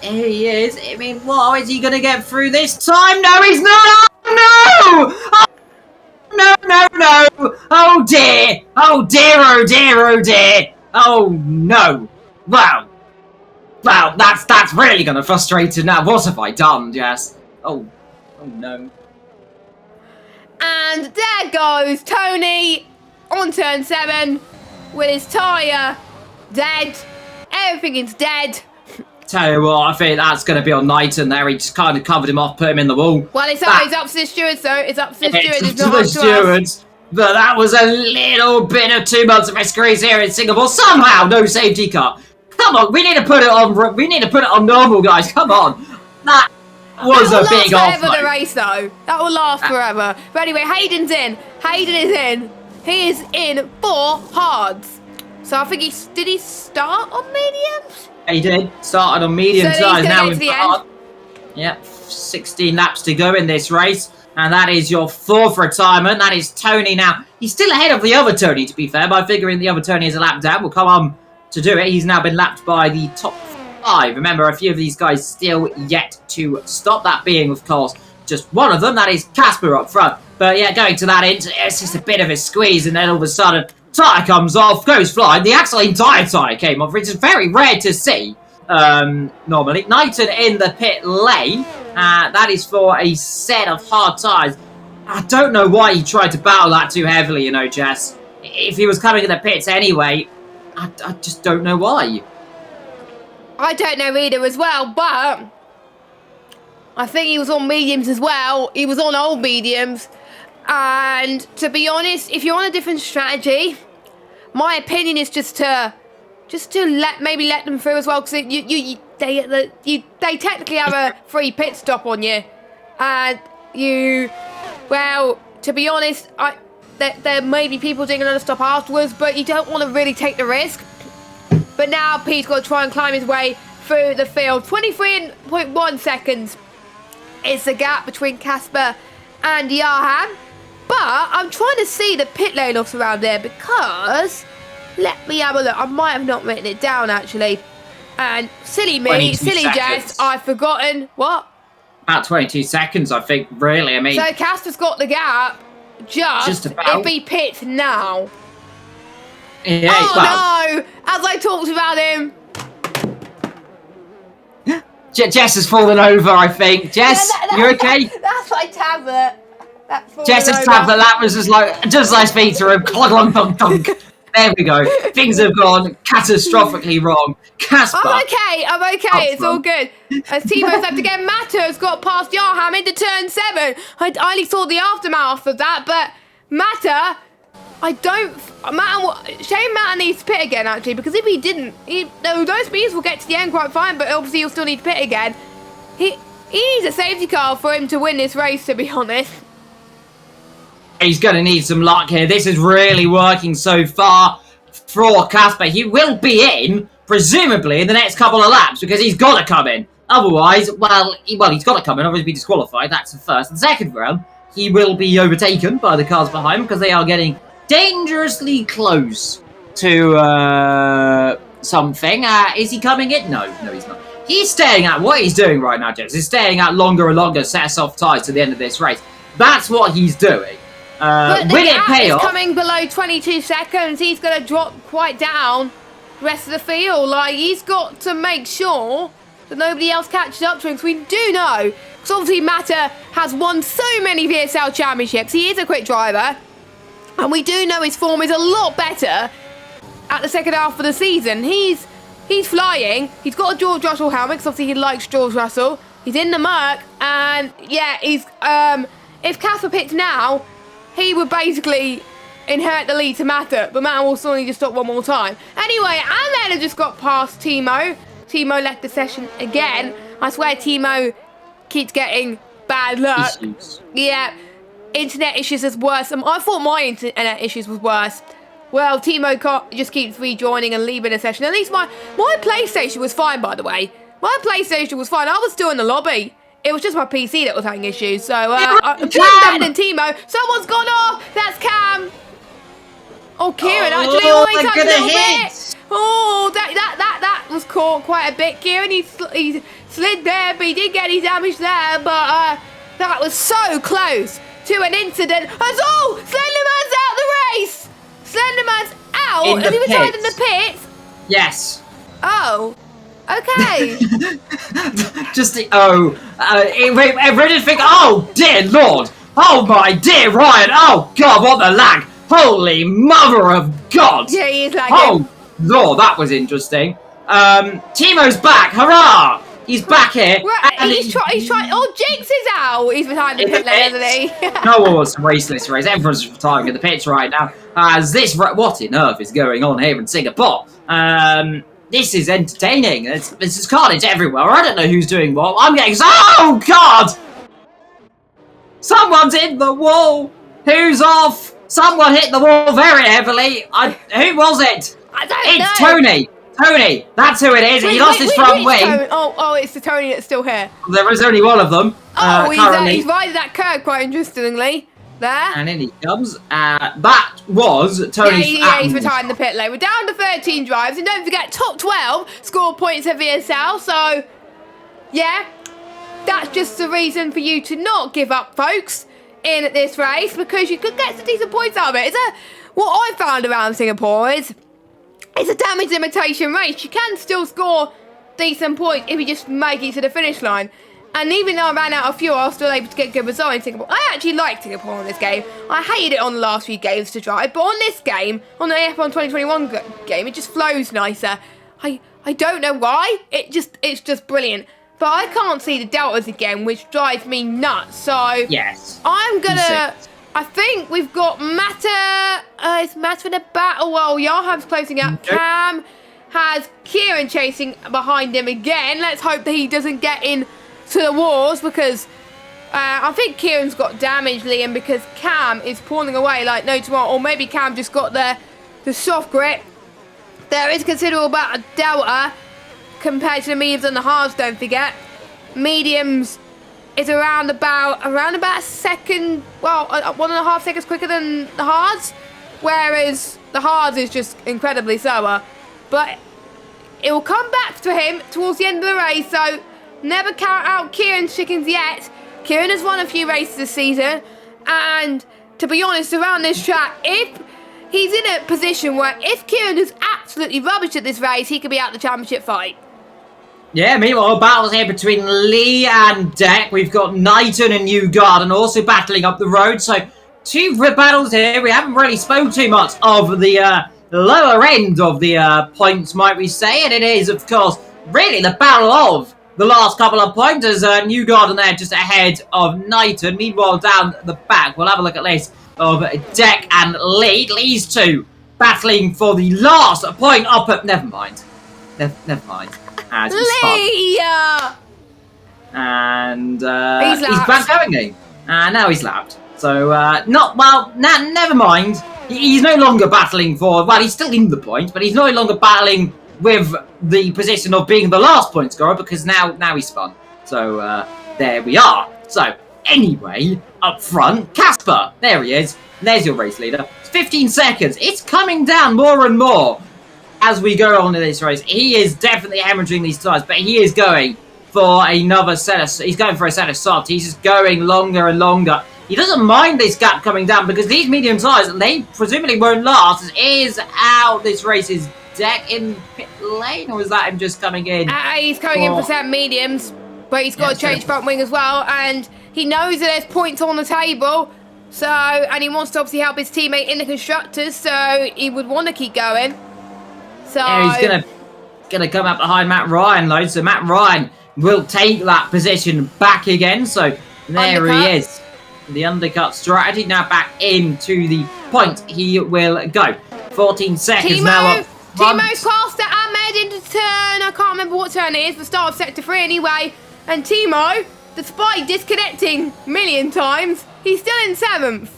Here he is. I mean, what is he going to get through this time? No, he's not. Oh, no! No. Oh, dear. Oh, dear, oh, dear, oh, dear. Oh, no. Wow. Well, that's really going to frustrate him now. What have I done? Yes. Oh no. And there goes Tony on turn 7 with his tyre Dead. Everything is dead. Tell you what, I think that's going to be on Knighton there. He just kind of covered him off, put him in the wall. Well, it's up to the stewards, though. It's up to the stewards. It's It's up not to the up to us. stewards. But that was a little bit of 2 months of race here in Singapore. Somehow, no safety car. Come on, we need to put it on. We need to put it on normal, guys. Come on. That was a big off. That will last forever, the race, though. That will last forever. But anyway, Hayden's in. Hayden is in. He is in for hards. So I think did he start on mediums? He did. Started on medium so size. Now we've the got. Yep, 16 laps to go in this race. And that is your 4th retirement. That is Tony now. He's still ahead of the other Tony, to be fair, by figuring the other Tony is a lap down. We'll come on to do it. He's now been lapped by the top 5. Remember, a few of these guys still yet to stop. That being, of course, just one of them. That is Casper up front. But yeah, going to that end, it's just a bit of a squeeze. And then all of a sudden, tyre comes off, goes flying. The actual entire tyre came off, which is very rare to see. Normally. Knighton in the pit lane. That is for a set of hard tyres. I don't know why he tried to battle that too heavily, you know, Jess. If he was coming in the pits anyway, I just don't know why. I don't know either as well, but I think he was on mediums as well. He was on old mediums. And to be honest, if you're on a different strategy, my opinion is just to let them through as well, because they technically have a free pit stop on you, and well, to be honest, there may be people doing another stop afterwards, but you don't want to really take the risk. But now Pete's got to try and climb his way through the field. 23.1 seconds is the gap between Casper and Yahan, but I'm trying to see the pit lane offs around there, because let me have a look. I might have not written it down, actually. And silly me, silly Jess, I've forgotten. What? About 22 seconds, I think, really. I mean... So Casper's got the gap, just about. If he pits now. Yeah, oh, no! As I talked about him. Jess has fallen over, I think. Jess, you okay? That's my tablet. Jess's tablet, that was just like speed to him. Clunk, clunk, clunk. There we go. Things have gone catastrophically wrong. Casper. I'm okay. It's all good. As Timo's had to get Matto's got past Yarham into turn 7. I only saw the aftermath of that, but Matta, Shane Matta needs to pit again, actually, because if he didn't, those speeds will get to the end quite fine, but obviously he'll still need to pit again. He needs a safety car for him to win this race, to be honest. He's going to need some luck here. This is really working so far for Casper. He will be in, presumably, in the next couple of laps, because he's got to come in. Otherwise, well, he's got to come in, obviously be disqualified. That's the first. And second round, he will be overtaken by the cars behind him, because they are getting dangerously close to something. Is he coming in? No, he's not. He's staying at what he's doing right now, James. He's staying at longer and longer set of soft tyres to the end of this race. That's what he's doing. But the will it gap pay is off? coming below 22 seconds. He's going to drop quite down the rest of the field. Like, he's got to make sure that nobody else catches up to him. Because we do know, because obviously Matta has won so many VSL championships. He is a quick driver. And we do know his form is a lot better at the second half of the season. He's flying. He's got a George Russell helmet, because obviously he likes George Russell. He's in the Merc. And, yeah, if Casper pits now, he would basically inherit the lead to Matta, but Matta will still need to stop one more time. Anyway, Alan just got past Timo. Timo left the session again. I swear Timo keeps getting bad luck. Issues. Yeah, internet issues is worse. I thought my internet issues was worse. Well, Timo just keeps rejoining and leaving the session. At least my PlayStation was fine, by the way. My PlayStation was fine. I was still in the lobby. It was just my PC that was having issues, so I'm better than Timo. Someone's gone off. That's Cam. Oh, Kieran actually always touched a little bit. Oh, that was caught quite a bit. Kieran, he slid there, but he didn't get any damage there. But that was so close to an incident. As Slenderman's out the race. Slenderman's out. Has he retired in the pits? Yes. Oh. Okay. Everyone did think, oh dear Lord, oh my dear Ryan, oh God, what the lag, holy mother of God. Yeah, he is lagging. Oh Oh, that was interesting. Timo's back. Hurrah! He's back here. Right, he's trying. Oh, Jinx is out. He's behind the pit lane, isn't he? No one wants to race this race. Everyone's retiring in the pits right now. What on earth is going on here in Singapore? This is entertaining. This is carnage everywhere. I don't know who's doing what. I'm getting... Oh, God! Someone's hit the wall. Who's off? Someone hit the wall very heavily. Who was it? I don't know. It's Tony. Tony, that's who it is. He lost his front wing. Oh, it's the Tony that's still here. There is only one of them. He's riding that curve quite interestingly. There. And in he comes. That was Tony's. He's retiring the pit lane. We're down to 13 drives, and don't forget, top 12 score points at VSL. So, yeah, that's just the reason for you to not give up, folks, in this race, because you could get some decent points out of it. What I found around Singapore is it's a damage limitation race. You can still score decent points if you just make it to the finish line. And even though I ran out of fuel, I was still able to get good results in Singapore. I actually liked Singapore in this game. I hated it on the last few games to drive, but on this game, on the F1 2021 game, it just flows nicer. I don't know why. It's just brilliant. But I can't see the deltas again, which drives me nuts. So yes, I'm gonna. I think we've got Mata. It's Mata in the battle. Well, Yaham's closing out. Cam has Kieran chasing behind him again. Let's hope that he doesn't get in to the walls, because I think Kieran's got damage, Liam, because Cam is pulling away like no tomorrow. Or maybe Cam just got the soft grip. There is considerable amount of delta compared to the mediums and the hards, don't forget. Mediums is around about a second, well, 1.5 seconds quicker than the hards, whereas the hards is just incredibly slower. But it will come back to him towards the end of the race, so never count out Kieran's chickens yet. Kieran has won a few races this season, and to be honest, around this track, if he's in a position where if Kieran is absolutely rubbish at this race, he could be out the championship fight. Yeah, meanwhile, battles here between Lee and Deck. We've got Knighton and New Garden also battling up the road. So, two battles here. We haven't really spoken too much of the lower end of the points, might we say. And it is, of course, really the battle of the last couple of pointers. New Garden there just ahead of Knighton. Meanwhile, down the back, we'll have a look at this of Deck and Lee. Lee's two battling for the last point up at... Never mind. Never mind. Lee! And he's back going again. Now he's lapped. So, never mind. He's no longer battling for... Well, he's still in the point, but he's no longer battling with the position of being the last point scorer, because now he's spun. So, there we are. So, anyway, up front, Casper. There he is. There's your race leader. It's 15 seconds. It's coming down more and more as we go on to this race. He is definitely hemorrhaging these tires, but he is going for another set of... He's going for a set of softs. He's just going longer and longer. He doesn't mind this gap coming down, because these medium tires, they presumably won't last. It is out. This race is Deck in pit lane, or is that him just coming in? He's coming in for some mediums, but he's got to change front wing as well, and he knows that there's points on the table, so, and he wants to obviously help his teammate in the Constructors, so he would want to keep going. So yeah, he's gonna come up behind Matt Ryan, though. So Matt Ryan will take that position back again. So there he is. The undercut strategy now back into the point. He will go. 14 seconds now up front. Timo's passed at Ahmed into turn. I can't remember what turn it is. The start of sector 3 anyway. And Timo, despite disconnecting a million times, he's still in 7th.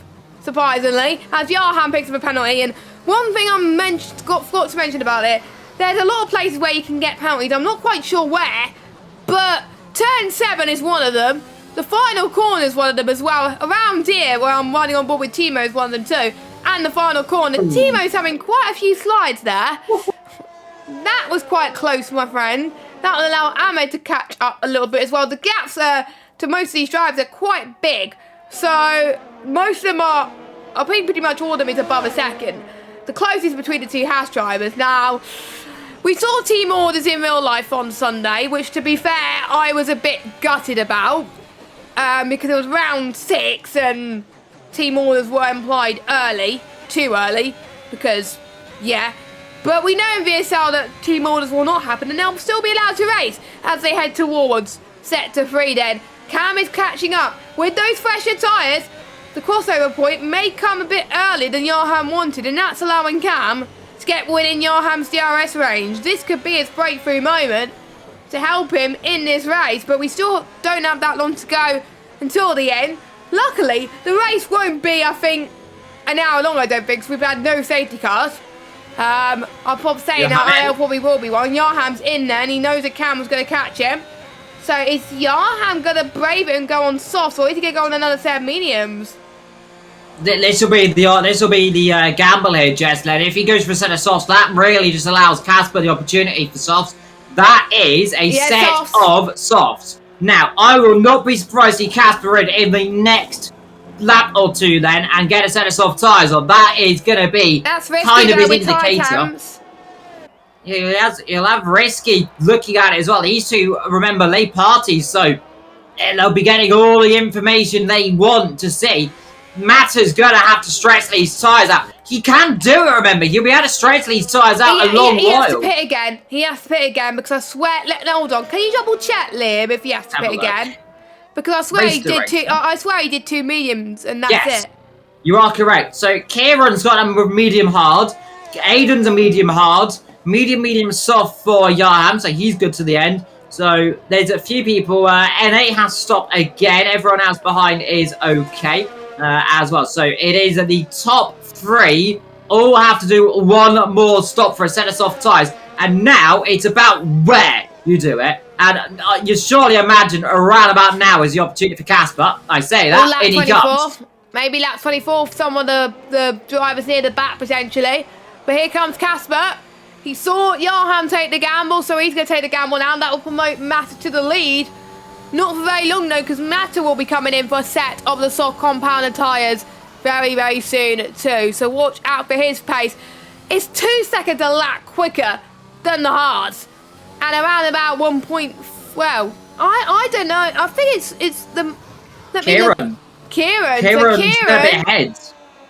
Surprisingly, as Yarham picks up a penalty. And one thing I forgot to mention about it, there's a lot of places where you can get penalties. I'm not quite sure where, but turn 7 is one of them. The final corner is one of them as well. Around here, where I'm riding on board with Timo, is one of them too. And the final corner. Timo's having quite a few slides there. That was quite close, my friend. That will allow Ahmed to catch up a little bit as well. The gaps to most of these drives are quite big. So most of them are, I think pretty much all of them is above a second. The closest between the two house drivers. Now, we saw team orders in real life on Sunday, which to be fair, I was a bit gutted about. Because it was round 6 and team orders were implied early. Too early. Because, yeah. But we know in VSL that team orders will not happen and they'll still be allowed to race as they head towards Sector 3 then. Cam is catching up. With those fresher tyres, the crossover point may come a bit earlier than Johan wanted, and that's allowing Cam to get within Johan's DRS range. This could be his breakthrough moment to help him in this race, but we still don't have that long to go until the end. Luckily, the race won't be, I think, an hour long, I don't think, because we've had no safety cars. I'll probably say now, I probably will be one. Johan's in there, and he knows that Cam was going to catch him. So is Johan going to brave it and go on softs, or is he going to go on another set of mediums? This will be the gamble here, Jess. If he goes for a set of softs, that really just allows Casper the opportunity for softs. That is a set of softs. Now, I will not be surprised to see Casper in the next lap or two then and get a set of soft tyres on. That is going to be kind of his indicator. He'll have Risky looking at it as well. These two, remember, they party, so they'll be getting all the information they want to see. Matter's going to have to stretch these tyres out. He can do it, remember. He'll be able to stretch these tyres out a long while. He has to pit again. He has to pit again because I swear... Hold on. Can you double check, Liam, if he has to pit again? Because I swear he did two... I swear he did two mediums and that's it. You are correct. So Kieran's got a medium hard. Aiden's a medium hard. Medium soft for Johan, so he's good to the end. So there's a few people. N8 has stopped again. Everyone else behind is okay as well. So it is the top three all have to do one more stop for a set of soft tyres. And now it's about where you do it. And you surely imagine around about now is the opportunity for Casper. I say that, and he comes. Maybe lap 24 for some of the drivers near the back potentially. But here comes Casper. He saw Johan take the gamble, so he's going to take the gamble now. That will promote Matter to the lead. Not for very long, though, because Matter will be coming in for a set of the soft compounder tyres very, very soon, too. So watch out for his pace. It's 2 seconds a lap quicker than the hards. And around about 1 point... Well, I don't know. I think it's the... Kieran. Kieran's a bit ahead.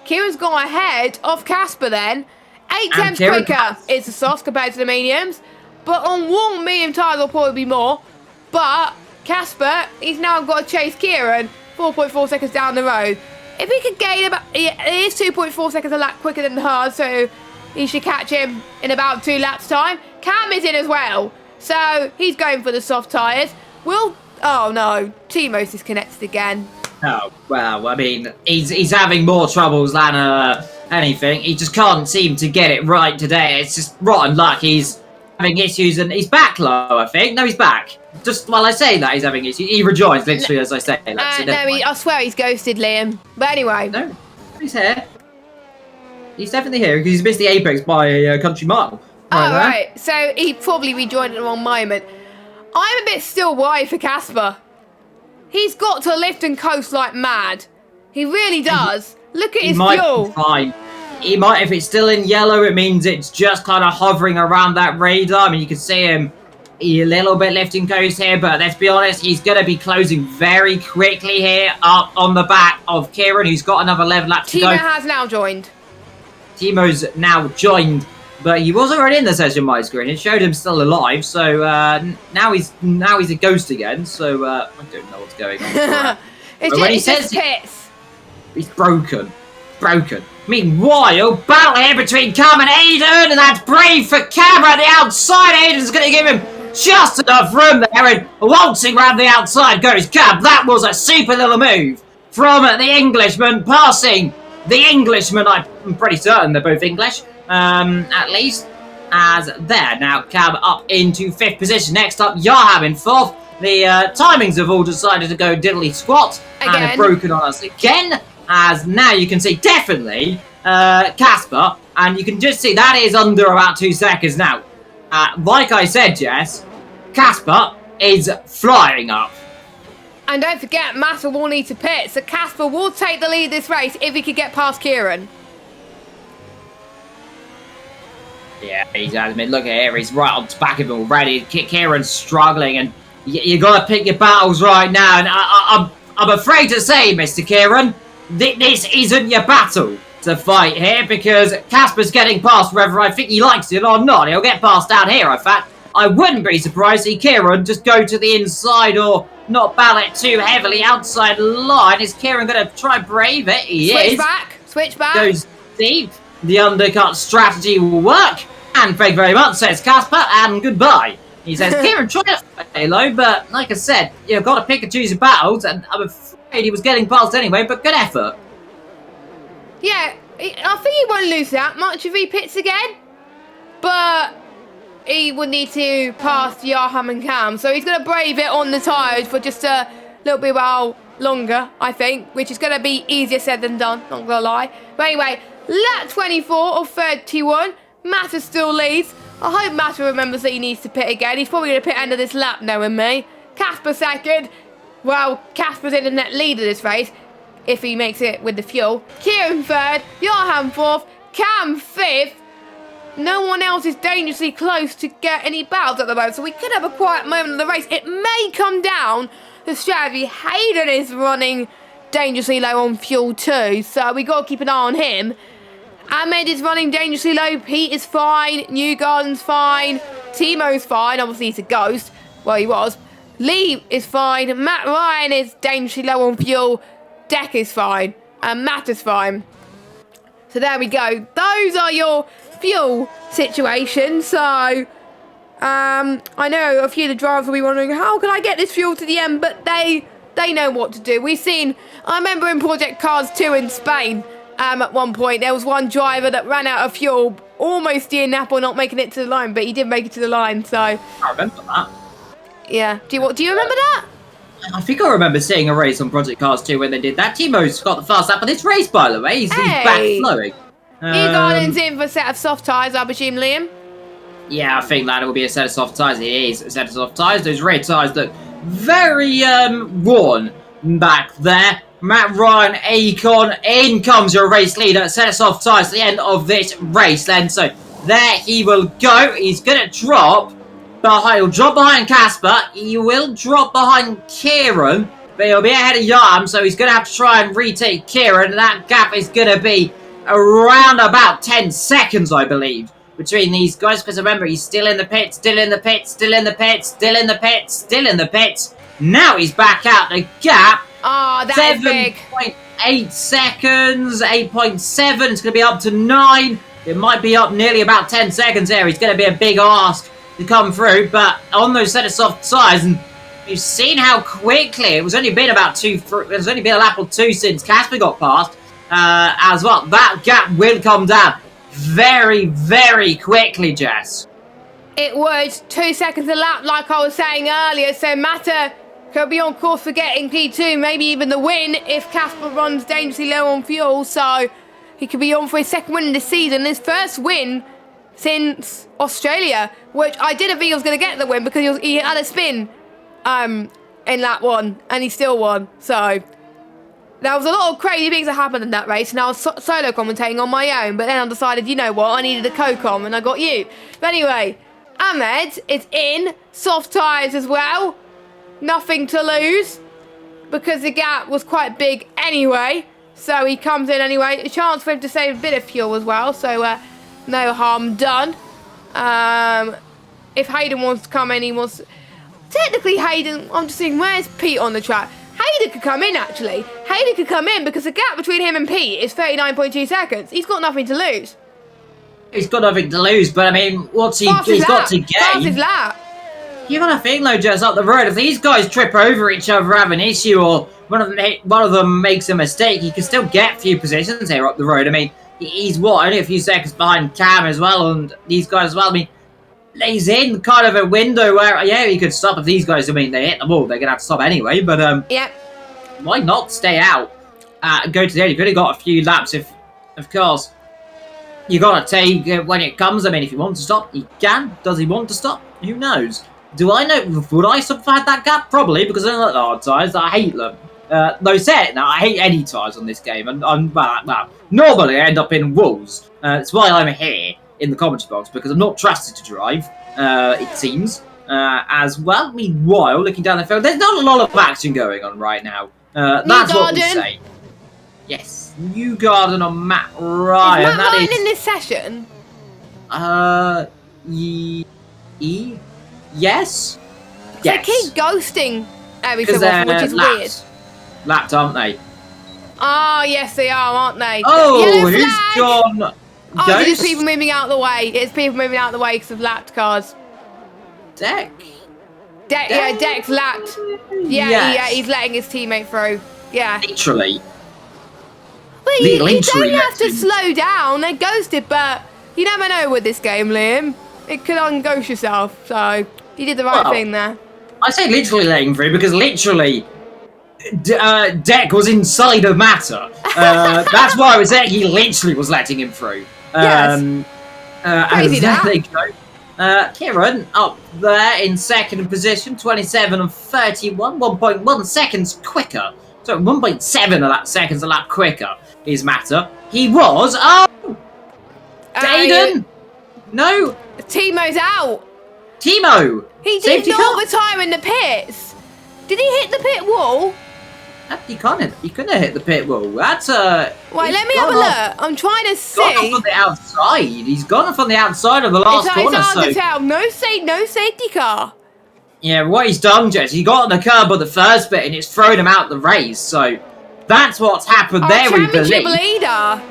Kieran's gone ahead of Casper then. 8 tenths quicker is the softs compared to the mediums. But on warm medium tyres will probably be more. But Casper, he's now got to chase Kieran 4.4 seconds down the road. If he could gain about... It is 2.4 seconds a lap quicker than the hard, so he should catch him in about 2 laps' time. Cam is in as well. So he's going for the soft tyres. Oh no, Timo's disconnected again. Oh, well, I mean, he's having more troubles than anything. He just can't seem to get it right today. It's just rotten luck. He's having issues and he's back low, I think. No, he's back. Just while I say that, he's having issues. He rejoins, literally, as I say that. I swear he's ghosted Liam. But anyway. No, he's here. He's definitely here because he's missed the apex by a country mile. Right. So he probably rejoined at the wrong moment. I'm a bit still worried for Casper. He's got to lift and coast like mad. He really does. Look at his fuel. Fine. He might, if it's still in yellow, it means it's just kind of hovering around that radar. I mean, you can see him a little bit lifting coast here, but let's be honest, he's going to be closing very quickly here up on the back of Kieran, who's got another 11 laps to go. Timo has now joined. Timo's now joined, but he was already in the session my screen. It showed him still alive, so now he's a ghost again. So I don't know what's going on. It's just pits. He's broken. Meanwhile, battle here between Cam and Aiden, and that's brave for Cam at the outside. Aiden's going to give him just enough room there, and waltzing around the outside goes Cam. That was a super little move from the Englishman, passing the Englishman. I'm pretty certain they're both English, at least, as there. Now, Cam up into 5th position. Next up, Yaham in 4th. The timings have all decided to go diddly squat and have broken on us again. As now you can see definitely Casper, and you can just see that is under about 2 seconds now. Like I said, Jess, Casper is flying up. And don't forget, Matter will need to pit, so Casper will take the lead this race if he could get past Kieran. Yeah, he's adamant. Look at here, he's right on the back of him already. Kieran's struggling, and you got to pick your battles right now. And I'm afraid to say, Mr. Kieran, this isn't your battle to fight here because Casper's getting past whether I think he likes it or not. He'll get past down here, in fact. I wouldn't be surprised to see Kieran just go to the inside or not battle it too heavily outside line. Is Kieran going to try brave it? He is. Switch back. Goes deep. The undercut strategy will work. And thank you very much, says Casper, and goodbye. He says, Kieran, try to Halo, but like I said, you've got to pick and choose your battles, and I'm afraid he was getting past anyway, but good effort. Yeah, I think he won't lose that much if he pits again, but he would need to pass Yaham and Cam, so he's going to brave it on the tyres for just a little bit while longer, I think, which is going to be easier said than done, not going to lie. But anyway, lap 24 of 31, Matter still leads. I hope Matter remembers that he needs to pit again. He's probably going to pit end of this lap, knowing me. Casper second. Well, Casper's in the net lead of this race, if he makes it with the fuel. Kieran third, Johan fourth, Cam fifth. No one else is dangerously close to get any battles at the moment, so we could have a quiet moment of the race. It may come down to strategy. Hayden is running dangerously low on fuel too, so we got to keep an eye on him. Ahmed is running dangerously low, Pete is fine, Newgarden's fine, Timo's fine, obviously he's a ghost, well he was. Lee is fine, Matt Ryan is dangerously low on fuel, Deck is fine, and Matt is fine. So there we go, those are your fuel situations. So I know a few of the drivers will be wondering, how can I get this fuel to the end? But they know what to do. We've seen, I remember in Project Cars 2 in Spain, at one point there was one driver that ran out of fuel, almost DNF or not making it to the line, but he did make it to the line. So I remember that. Yeah, do you remember that? I think I remember seeing a race on Project Cars 2 when they did that. Timo's got the fast lap of this race, by the way. He's back flowing. Newgarden's in for a set of soft tyres, I presume, Liam? Yeah, I think that will be a set of soft tyres. It is a set of soft tyres. Those red tyres look very worn back there. Matt Ryan, Akon, in comes your race leader. Set of soft tyres at the end of this race then. So there he will go. He's going to drop behind. He'll drop behind Casper. He will drop behind Kieran. But he'll be ahead of Yarm. So he's going to have to try and retake Kieran. And that gap is going to be around about 10 seconds, I believe, between these guys. Because remember, he's still in the pits, still in the pits, still in the pits, still in the pits, still in the pits. Now he's back out the gap. Oh, that's big. 7.8 seconds, 8.7. It's going to be up to 9. It might be up nearly about 10 seconds here. It's going to be a big ask to come through. But on those set of soft tyres, and you've seen how quickly, it was only been about there's only been a lap or two since Casper got past as well. That gap will come down very, very quickly, Jess. It was 2 seconds a lap, like I was saying earlier, so Matter could be on course for getting P2, maybe even the win if Casper runs dangerously low on fuel, so he could be on for his second win in the season, his first win since Australia, which I didn't think he was going to get the win because he had a spin in lap 1, and he still won, so there was a lot of crazy things that happened in that race, and I was solo commentating on my own, but then I decided, you know what, I needed a co-com, and I got you. But anyway, Ahmed is in, soft tyres as well. Nothing to lose because the gap was quite big anyway, so he comes in anyway. A chance for him to save a bit of fuel as well, so no harm done. If Hayden wants to come in, he wants... Technically Hayden, I'm just thinking, where's Pete on the track? Hayden could come in actually. Hayden could come in because the gap between him and Pete is 39.2 seconds. He's got nothing to lose. He's got nothing to lose, but I mean, what's he's got to gain? Fast his lap. You gotta think though, just up the road, if these guys trip over each other, have an issue, or one of them makes a mistake, he can still get a few positions here up the road. I mean, he's what, only a few seconds behind Cam as well, and these guys as well. I mean, he's in kind of a window where, yeah, he could stop if these guys, I mean, they hit the wall, they're gonna have to stop anyway, but yeah, why not stay out and go to the end? You've only got a few laps, if, of course, you gotta take it when it comes. I mean, if you want to stop, he can. Does he want to stop? Who knows? Do I know? Would I stop if I had that gap? Probably, because I don't like the hard tyres. I hate them. No, say it now. I hate any tyres on this game, and well, normally I end up in walls. That's why I'm here in the commentary box, because I'm not trusted to drive. It seems as well. Meanwhile, looking down the field, there's not a lot of action going on right now. That's what we say. Yes, New Garden on Matt Ryan. Is Matt Ryan in this session? Yes. They keep ghosting every so Because often, they're which is weird. Lapped, aren't they? Ah, yes, they are, aren't they? Oh, Yellow who's flag! gone? Oh, Ghost? it's people moving out of the way. It's people moving out of the way because of lapped cars. Deck. Yeah, Deck's lapped. Yeah, Yes. he's letting his teammate through. Yeah. Literally. Well, you Literally don't have to letting. slow down. They ghosted, but you never know with this game, Liam. It could unghost yourself, so you did the right thing there. I say literally letting him through because literally Deck was inside of Matter. That's why I was saying he literally was letting him through. Yes. Crazy and there that. they go. Kieran up there in second position, 27 and 31, 1.1 seconds quicker. So 1.7 of that seconds a lap quicker is Matter. He was. Oh! Dayden! No! Timo's out. Timo! He did Safety not car? retire in the pits. Did he hit the pit wall? He couldn't have hit the pit wall. That's Wait, let me have a look. I'm trying to see. Gone off on the outside. He's gone off on the outside of the last corner. It's hard to So tell. No safety car. yeah, what he's done, Jess, he got on the curb of the first bit and it's thrown him out the race. So that's what's happened Our there. We championship believe leader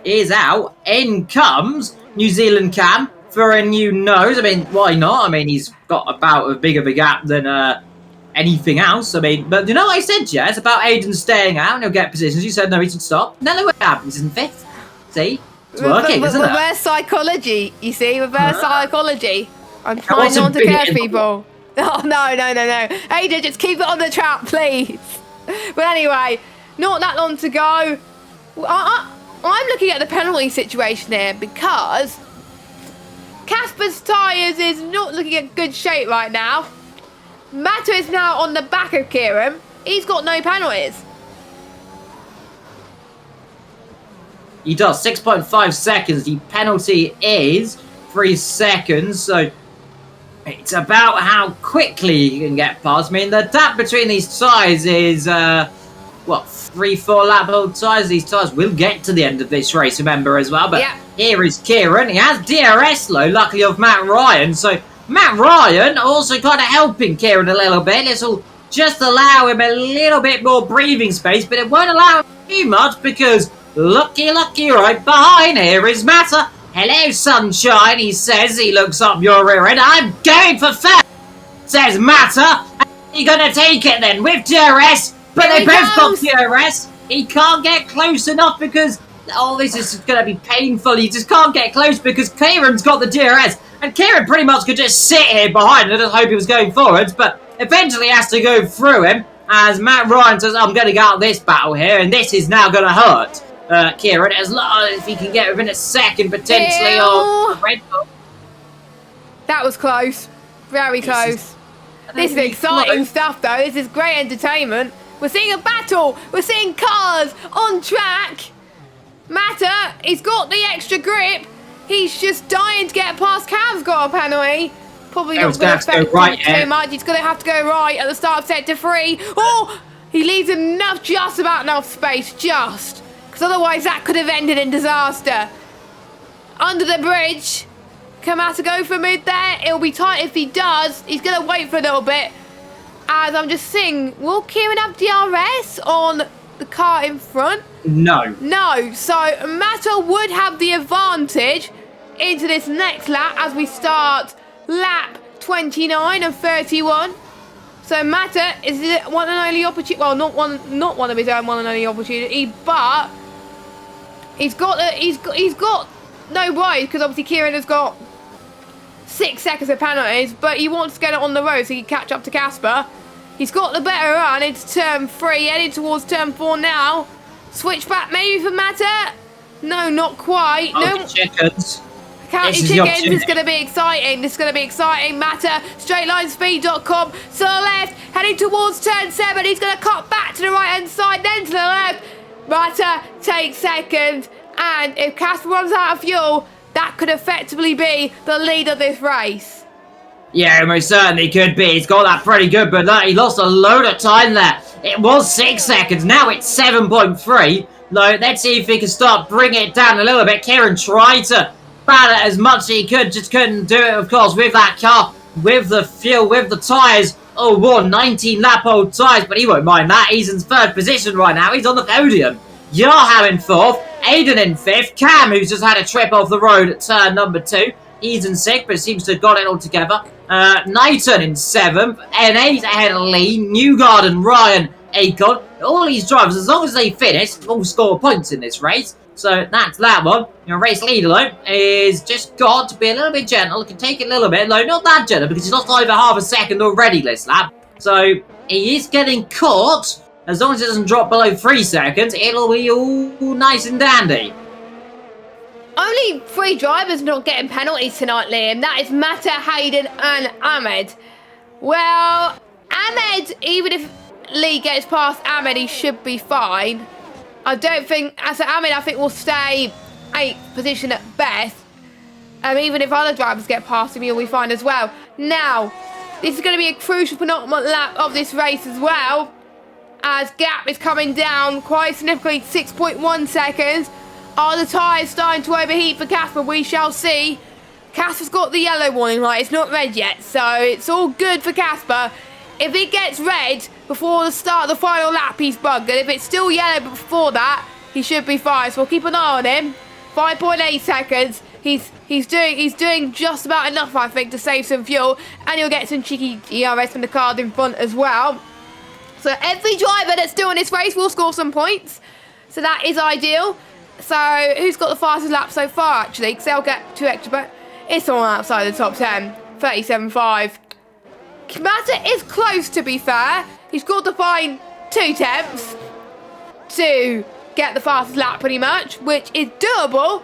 is out. In comes New Zealand Cam for a new nose. I mean, why not? I mean, he's got about as big of a gap than anything else. I mean, but you know what I said, Jess, about Aiden staying out and he'll get positions. You said no, he should stop. Now look what happens in fifth. See? It's working, isn't it? Reverse psychology, you see? Reverse psychology. I'm trying wasn't not to big curse in- people. Oh, no. Aiden, just keep it on the track, please. But anyway, not that long to go. I'm looking at the penalty situation here because Casper's tyres is not looking in good shape right now. Matter is now on the back of Kieran. He's got no penalties. He does. 6.5 seconds. The penalty is 3 seconds. So it's about how quickly you can get past. I mean, the gap between these tyres is, 3-4 lap old tyres. These tyres will get to the end of this race, remember, as well. But Yeah. here is Kieran. He has DRS low, luckily, of Matt Ryan. So Matt Ryan also kind of helping Kieran a little bit. This will just allow him a little bit more breathing space, but it won't allow him too much because lucky, right behind here is Matter. Hello, sunshine, he says. He looks up your rear end. I'm going for first, says Matter. You're going to take it then with DRS, but Here they he both got goes. DRS. He can't get close enough because, this is going to be painful. He just can't get close because Kieran's got the DRS. And Kieran pretty much could just sit here behind and just hope he was going forwards, but eventually has to go through him as Matt Ryan says, I'm going to get out of this battle here, and this is now going to hurt Kieran, as long as he can get within a second potentially of Red Bull. That was close. Very close. This is exciting stuff, though. This is great entertainment. We're seeing a battle. We're seeing cars on track. Matter, he's got the extra grip. He's just dying to get past. Cam's got a penalty. Probably not going to affect him too much. He's going to have to go right at the start of sector 3. Oh, he leaves enough, just about enough space, just. Because otherwise that could have ended in disaster. Under the bridge. Can Matter go for mid there? It'll be tight if he does. He's going to wait for a little bit. As I'm just seeing, will Kieran have DRS on the car in front? No. No, so Matter would have the advantage into this next lap as we start lap 29 and 31. So Matter is one and only opportunity. Well, not one of his own one and only opportunity, but he's got no worries because obviously Kieran has got 6 seconds of penalties, but he wants to get it on the road so he can catch up to Casper. He's got the better run into turn 3, heading towards turn 4 now. Switch back maybe for Matter. No, not quite. No chickens. County chickens. This is going to be exciting. Matter, straightlinespeed.com. To the left, heading towards turn 7. He's going to cut back to the right hand side, then to the left. Matter takes second. And if Casper runs out of fuel, that could effectively be the lead of this race. Yeah, most certainly could be. He's got that pretty good, but he lost a load of time there It was 6 seconds. Now it's 7.3. Let's see if he can start bringing it down a little bit. Kieran tried to battle it as much as he could. Just couldn't do it, of course, with that car, with the fuel, with the tyres. Oh, 19-lap-old tyres, but he won't mind that. He's in 3rd position right now. He's on the podium. Yarham in 4th. Aiden in 5th. Cam, who's just had a trip off the road at turn number 2. He's in 6th, but seems to have got it all together. Knighton in 7th. N8 ahead of Lee. Newgarden, Ryan, Akon. All these drivers, as long as they finish, all score points in this race. So that's that one. Your race leader, though, is just got to be a little bit gentle. Can take it a little bit. Though not that gentle, because he's lost over half a second already this lap. So he is getting caught. As long as it doesn't drop below 3 seconds, it'll be all nice and dandy. Only 3 drivers not getting penalties tonight, Liam. That is Mata, Hayden and Ahmed. Well, Ahmed, even if Lee gets past Ahmed, he should be fine. I don't think, as Ahmed, I think will stay 8th position at best. Even if other drivers get past him, he'll be fine as well. Now, this is going to be a crucial penultimate lap of this race as well, as gap is coming down quite significantly, 6.1 seconds. Are the tyres starting to overheat for Casper? We shall see. Casper's got the yellow warning light. It's not red yet, so it's all good for Casper. If it gets red before the start of the final lap, he's bugged. And if it's still yellow before that, he should be fine. So we'll keep an eye on him. 5.8 seconds. He's doing just about enough, I think, to save some fuel. And he'll get some cheeky DRS from the card in front as well. So every driver that's doing this race will score some points. So that is ideal. So who's got the fastest lap so far, actually? Because they'll get 2 extra, but it's someone outside the top 10. 37.5. Mata is close, to be fair. He's got to find 2 tenths to get the fastest lap, pretty much, which is doable,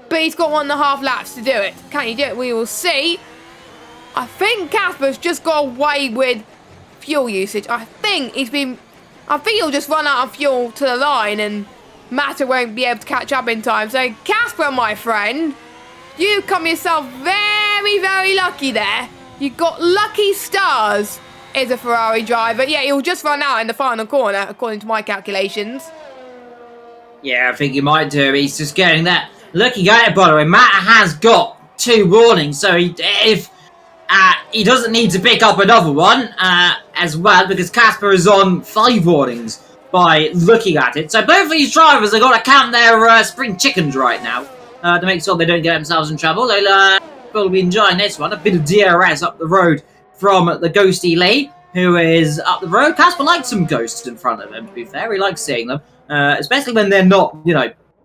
but he's got 1.5 laps to do it. Can he do it? We will see. I think Casper's just got away with fuel usage. I think he'll just run out of fuel to the line and Mata won't be able to catch up in time. So Casper, my friend, you come yourself very, very lucky there. You got lucky stars as a Ferrari driver. Yeah, he'll just run out in the final corner, according to my calculations. Yeah, I think he might do. He's just getting that. Looking at it, by the way, Mata has got 2 warnings, so if he doesn't need to pick up another one as well, because Casper is on 5 warnings by looking at it. So both of these drivers have got to count their spring chickens right now to make sure they don't get themselves in trouble. They'll probably be enjoying this one. A bit of DRS up the road from the Ghosty Lee, who is up the road. Casper likes some ghosts in front of him, to be fair. He likes seeing them, especially when they're not,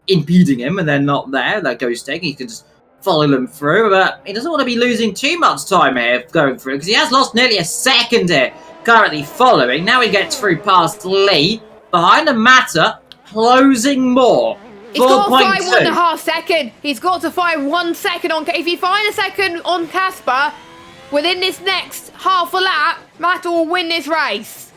impeding him and they're not there. They're ghosting. He can just follow them through, but he doesn't want to be losing too much time here going through, because he has lost nearly a second here, currently following. Now he gets through past Lee, behind the Mata, closing more. He's got to find 1.5 seconds. He's got to find 1 second on. If you find a second on Casper within this next half a lap, Mata will win this race.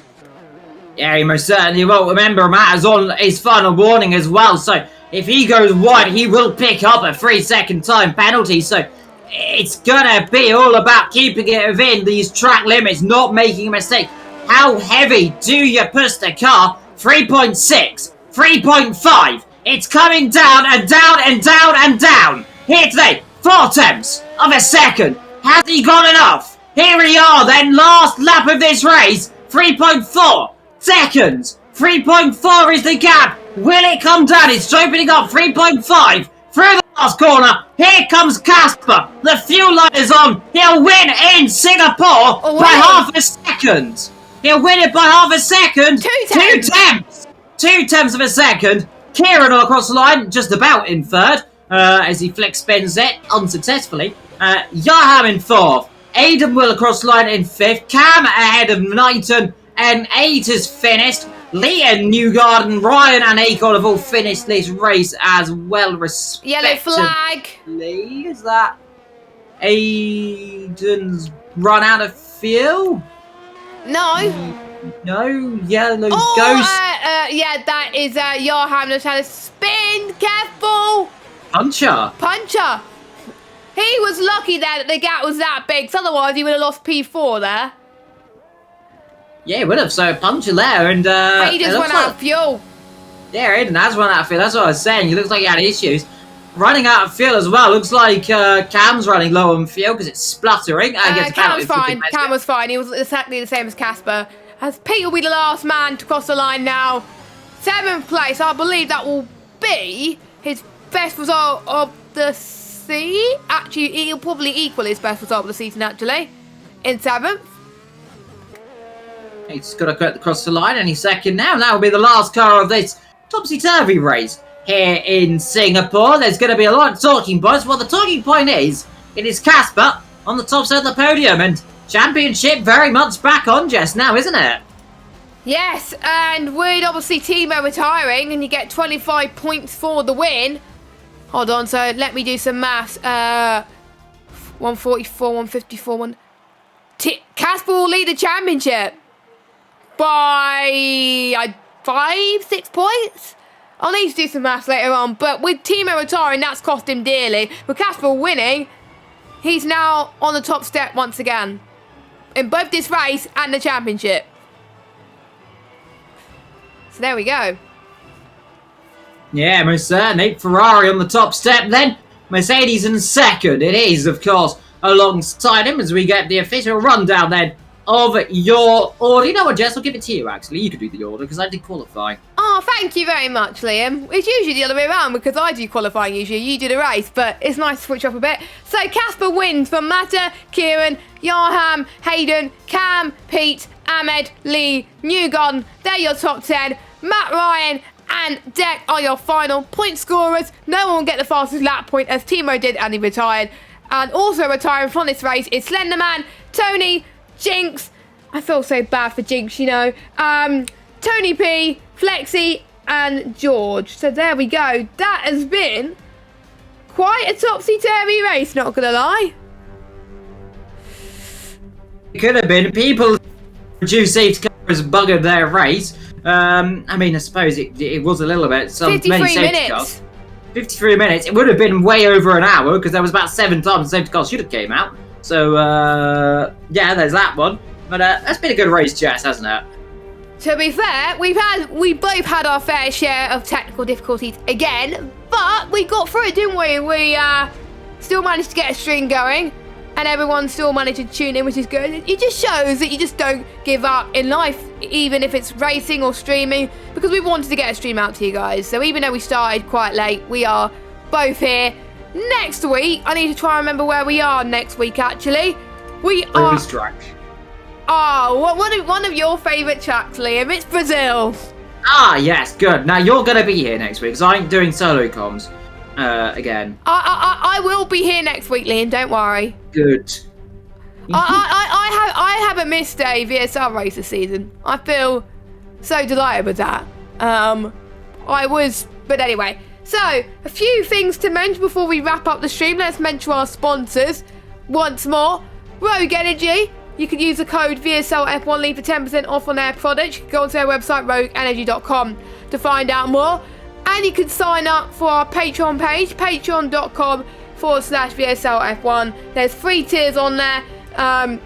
Yeah, he most certainly will. Remember, Mata's on his final warning as well, so if he goes wide, he will pick up a 3-second time penalty. So it's gonna be all about keeping it within these track limits, not making a mistake. How heavy do you push the car? 3.6, 3.5. It's coming down and down and down and down. Here today, 4 tenths of a second. Has he got enough? Here we are then, last lap of this race. 3.4 seconds. 3.4 is the gap. Will it come down? It's opening up. 3.5 through the last corner. Here comes Casper. The fuel line is on. He'll win in Singapore by half a second. He'll win it by half a second. 2 tenths. 2 tenths of a second. Kieran across the line, just about in 3rd, as he flex spins it unsuccessfully. Yarham in 4th. Aiden will across the line in 5th. Cam ahead of Knighton, and 8 is finished. Lee and Newgarden, Ryan and Akon have all finished this race as well, respectively. Yellow flag. Is that Aiden's run out of fuel? No. No, yellow ghost. Yeah, that is Yarham just had a spin. Careful. Puncher. He was lucky there that the gap was that big, 'cause otherwise he would have lost P4 there. Yeah, it would have. So puncture there, and He just went out of fuel. Yeah, Aiden has run out of fuel. That's what I was saying. He looks like he had issues. Running out of fuel as well. Looks like Cam's running low on fuel because it's spluttering. I guess Cam was fine. Cam was fine. He was exactly the same as Casper. As Pete will be the last man to cross the line now. 7th place. I believe that will be his best result of the season. Actually, he'll probably equal his best result of the season, actually. In 7th. He's got to get across the line any second now. That will be the last car of this topsy-turvy race here in Singapore. There's going to be a lot of talking points. Well, the talking point is, it is Casper on the top side of the podium, and championship very much back on just now, isn't it? Yes, and with obviously Timo retiring, and you get 25 points for the win. Hold on, so let me do some maths. 144, 154, Casper will lead the championship by 5-6 points. I'll need to do some maths later on, but with Timo retiring, that's cost him dearly. With Casper winning, he's now on the top step once again in both this race and the championship. So there we go. Yeah, most certainly. Ferrari on the top step then. Mercedes in second. It is, of course, alongside him as we get the official rundown then of your order. You know what, Jess? I'll give it to you, actually. You could do the order because I did qualify. Oh, thank you very much, Liam. It's usually the other way around because I do qualifying usually. You do the race, but it's nice to switch up a bit. So Casper wins for Matta, Kieran, Yarham, Hayden, Cam, Pete, Ahmed, Lee, Newgarden. They're your top 10. Matt Ryan and Deck are your final point scorers. No one will get the fastest lap point as Timo did and he retired. And also retiring from this race is Slenderman, Tony, Jinx. I feel so bad for Jinx, you know. Tony P, Flexi and George. So there we go. That has been quite a topsy-turvy race, not gonna lie. It could have been. People reduced safety cars buggered their race. I mean, I suppose it was a little bit. 53 minutes. 53 minutes. It would have been way over an hour because there was about 7 times the safety car should have came out. So, yeah, there's that one. But that's been a good race, Jess, hasn't it? To be fair, we both had our fair share of technical difficulties again, but we got through it, didn't we? We still managed to get a stream going, and everyone still managed to tune in, which is good. It just shows that you just don't give up in life, even if it's racing or streaming, because we wanted to get a stream out to you guys. So even though we started quite late, we are both here. Next week, I need to try and remember where we are next week, actually. We are... track. Oh, one of your favourite tracks, Liam. It's Brazil. Ah, yes, good. Now, you're going to be here next week, because I ain't doing solo comms again. I will be here next week, Liam. Don't worry. Good. I haven't missed a VSL race this season. I feel so delighted with that. But anyway. So, a few things to mention before we wrap up the stream. Let's mention our sponsors once more. Rogue Energy. You can use the code VSLF1 Leave for 10% off on their products. You can go onto their website, rogueenergy.com, to find out more. And you can sign up for our Patreon page, patreon.com/VSLF1. There's 3 tiers on there.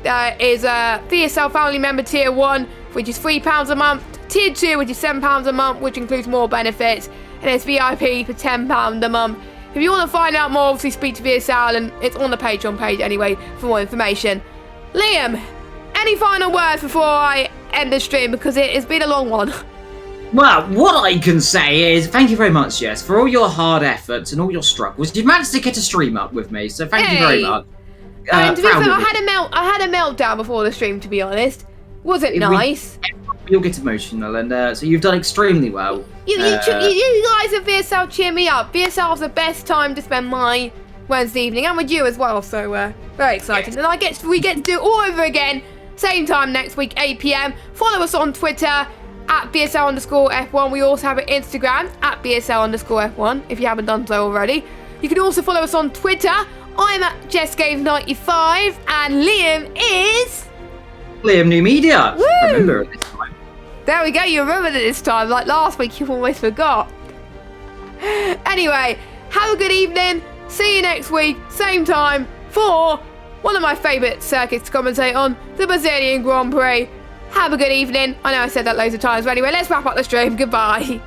There is a VSL Family Member Tier 1, which is £3 a month. Tier 2, which is £7 a month, which includes more benefits. And it's VIP for £10 a month. If you want to find out more, obviously speak to VSL, and it's on the Patreon page anyway for more information. Liam, any final words before I end the stream, because it has been a long one? Well, what I can say is thank you very much, Jess, for all your hard efforts and all your struggles. You managed to get a stream up with me, so thank you very much. And to be fair, I had a meltdown before the stream, to be honest. Was it nice? You'll get emotional, and so you've done extremely well. You guys at VSL cheer me up. VSL is the best time to spend my Wednesday evening, and with you as well, so very exciting. Yes. And we get to do it all over again, same time next week, 8 PM. Follow us on Twitter at BSL_F1. We also have an Instagram at BSL_F1 if you haven't done so already. You can also follow us on Twitter. I'm at JessGames95, and Liam is Liam New Media. Woo! Remember it this time. There we go, you remembered it this time. Like last week, you almost forgot. Anyway, have a good evening. See you next week, same time, for one of my favourite circuits to commentate on, the Brazilian Grand Prix. have a good evening. I know I said that loads of times, but anyway, let's wrap up the stream. Goodbye.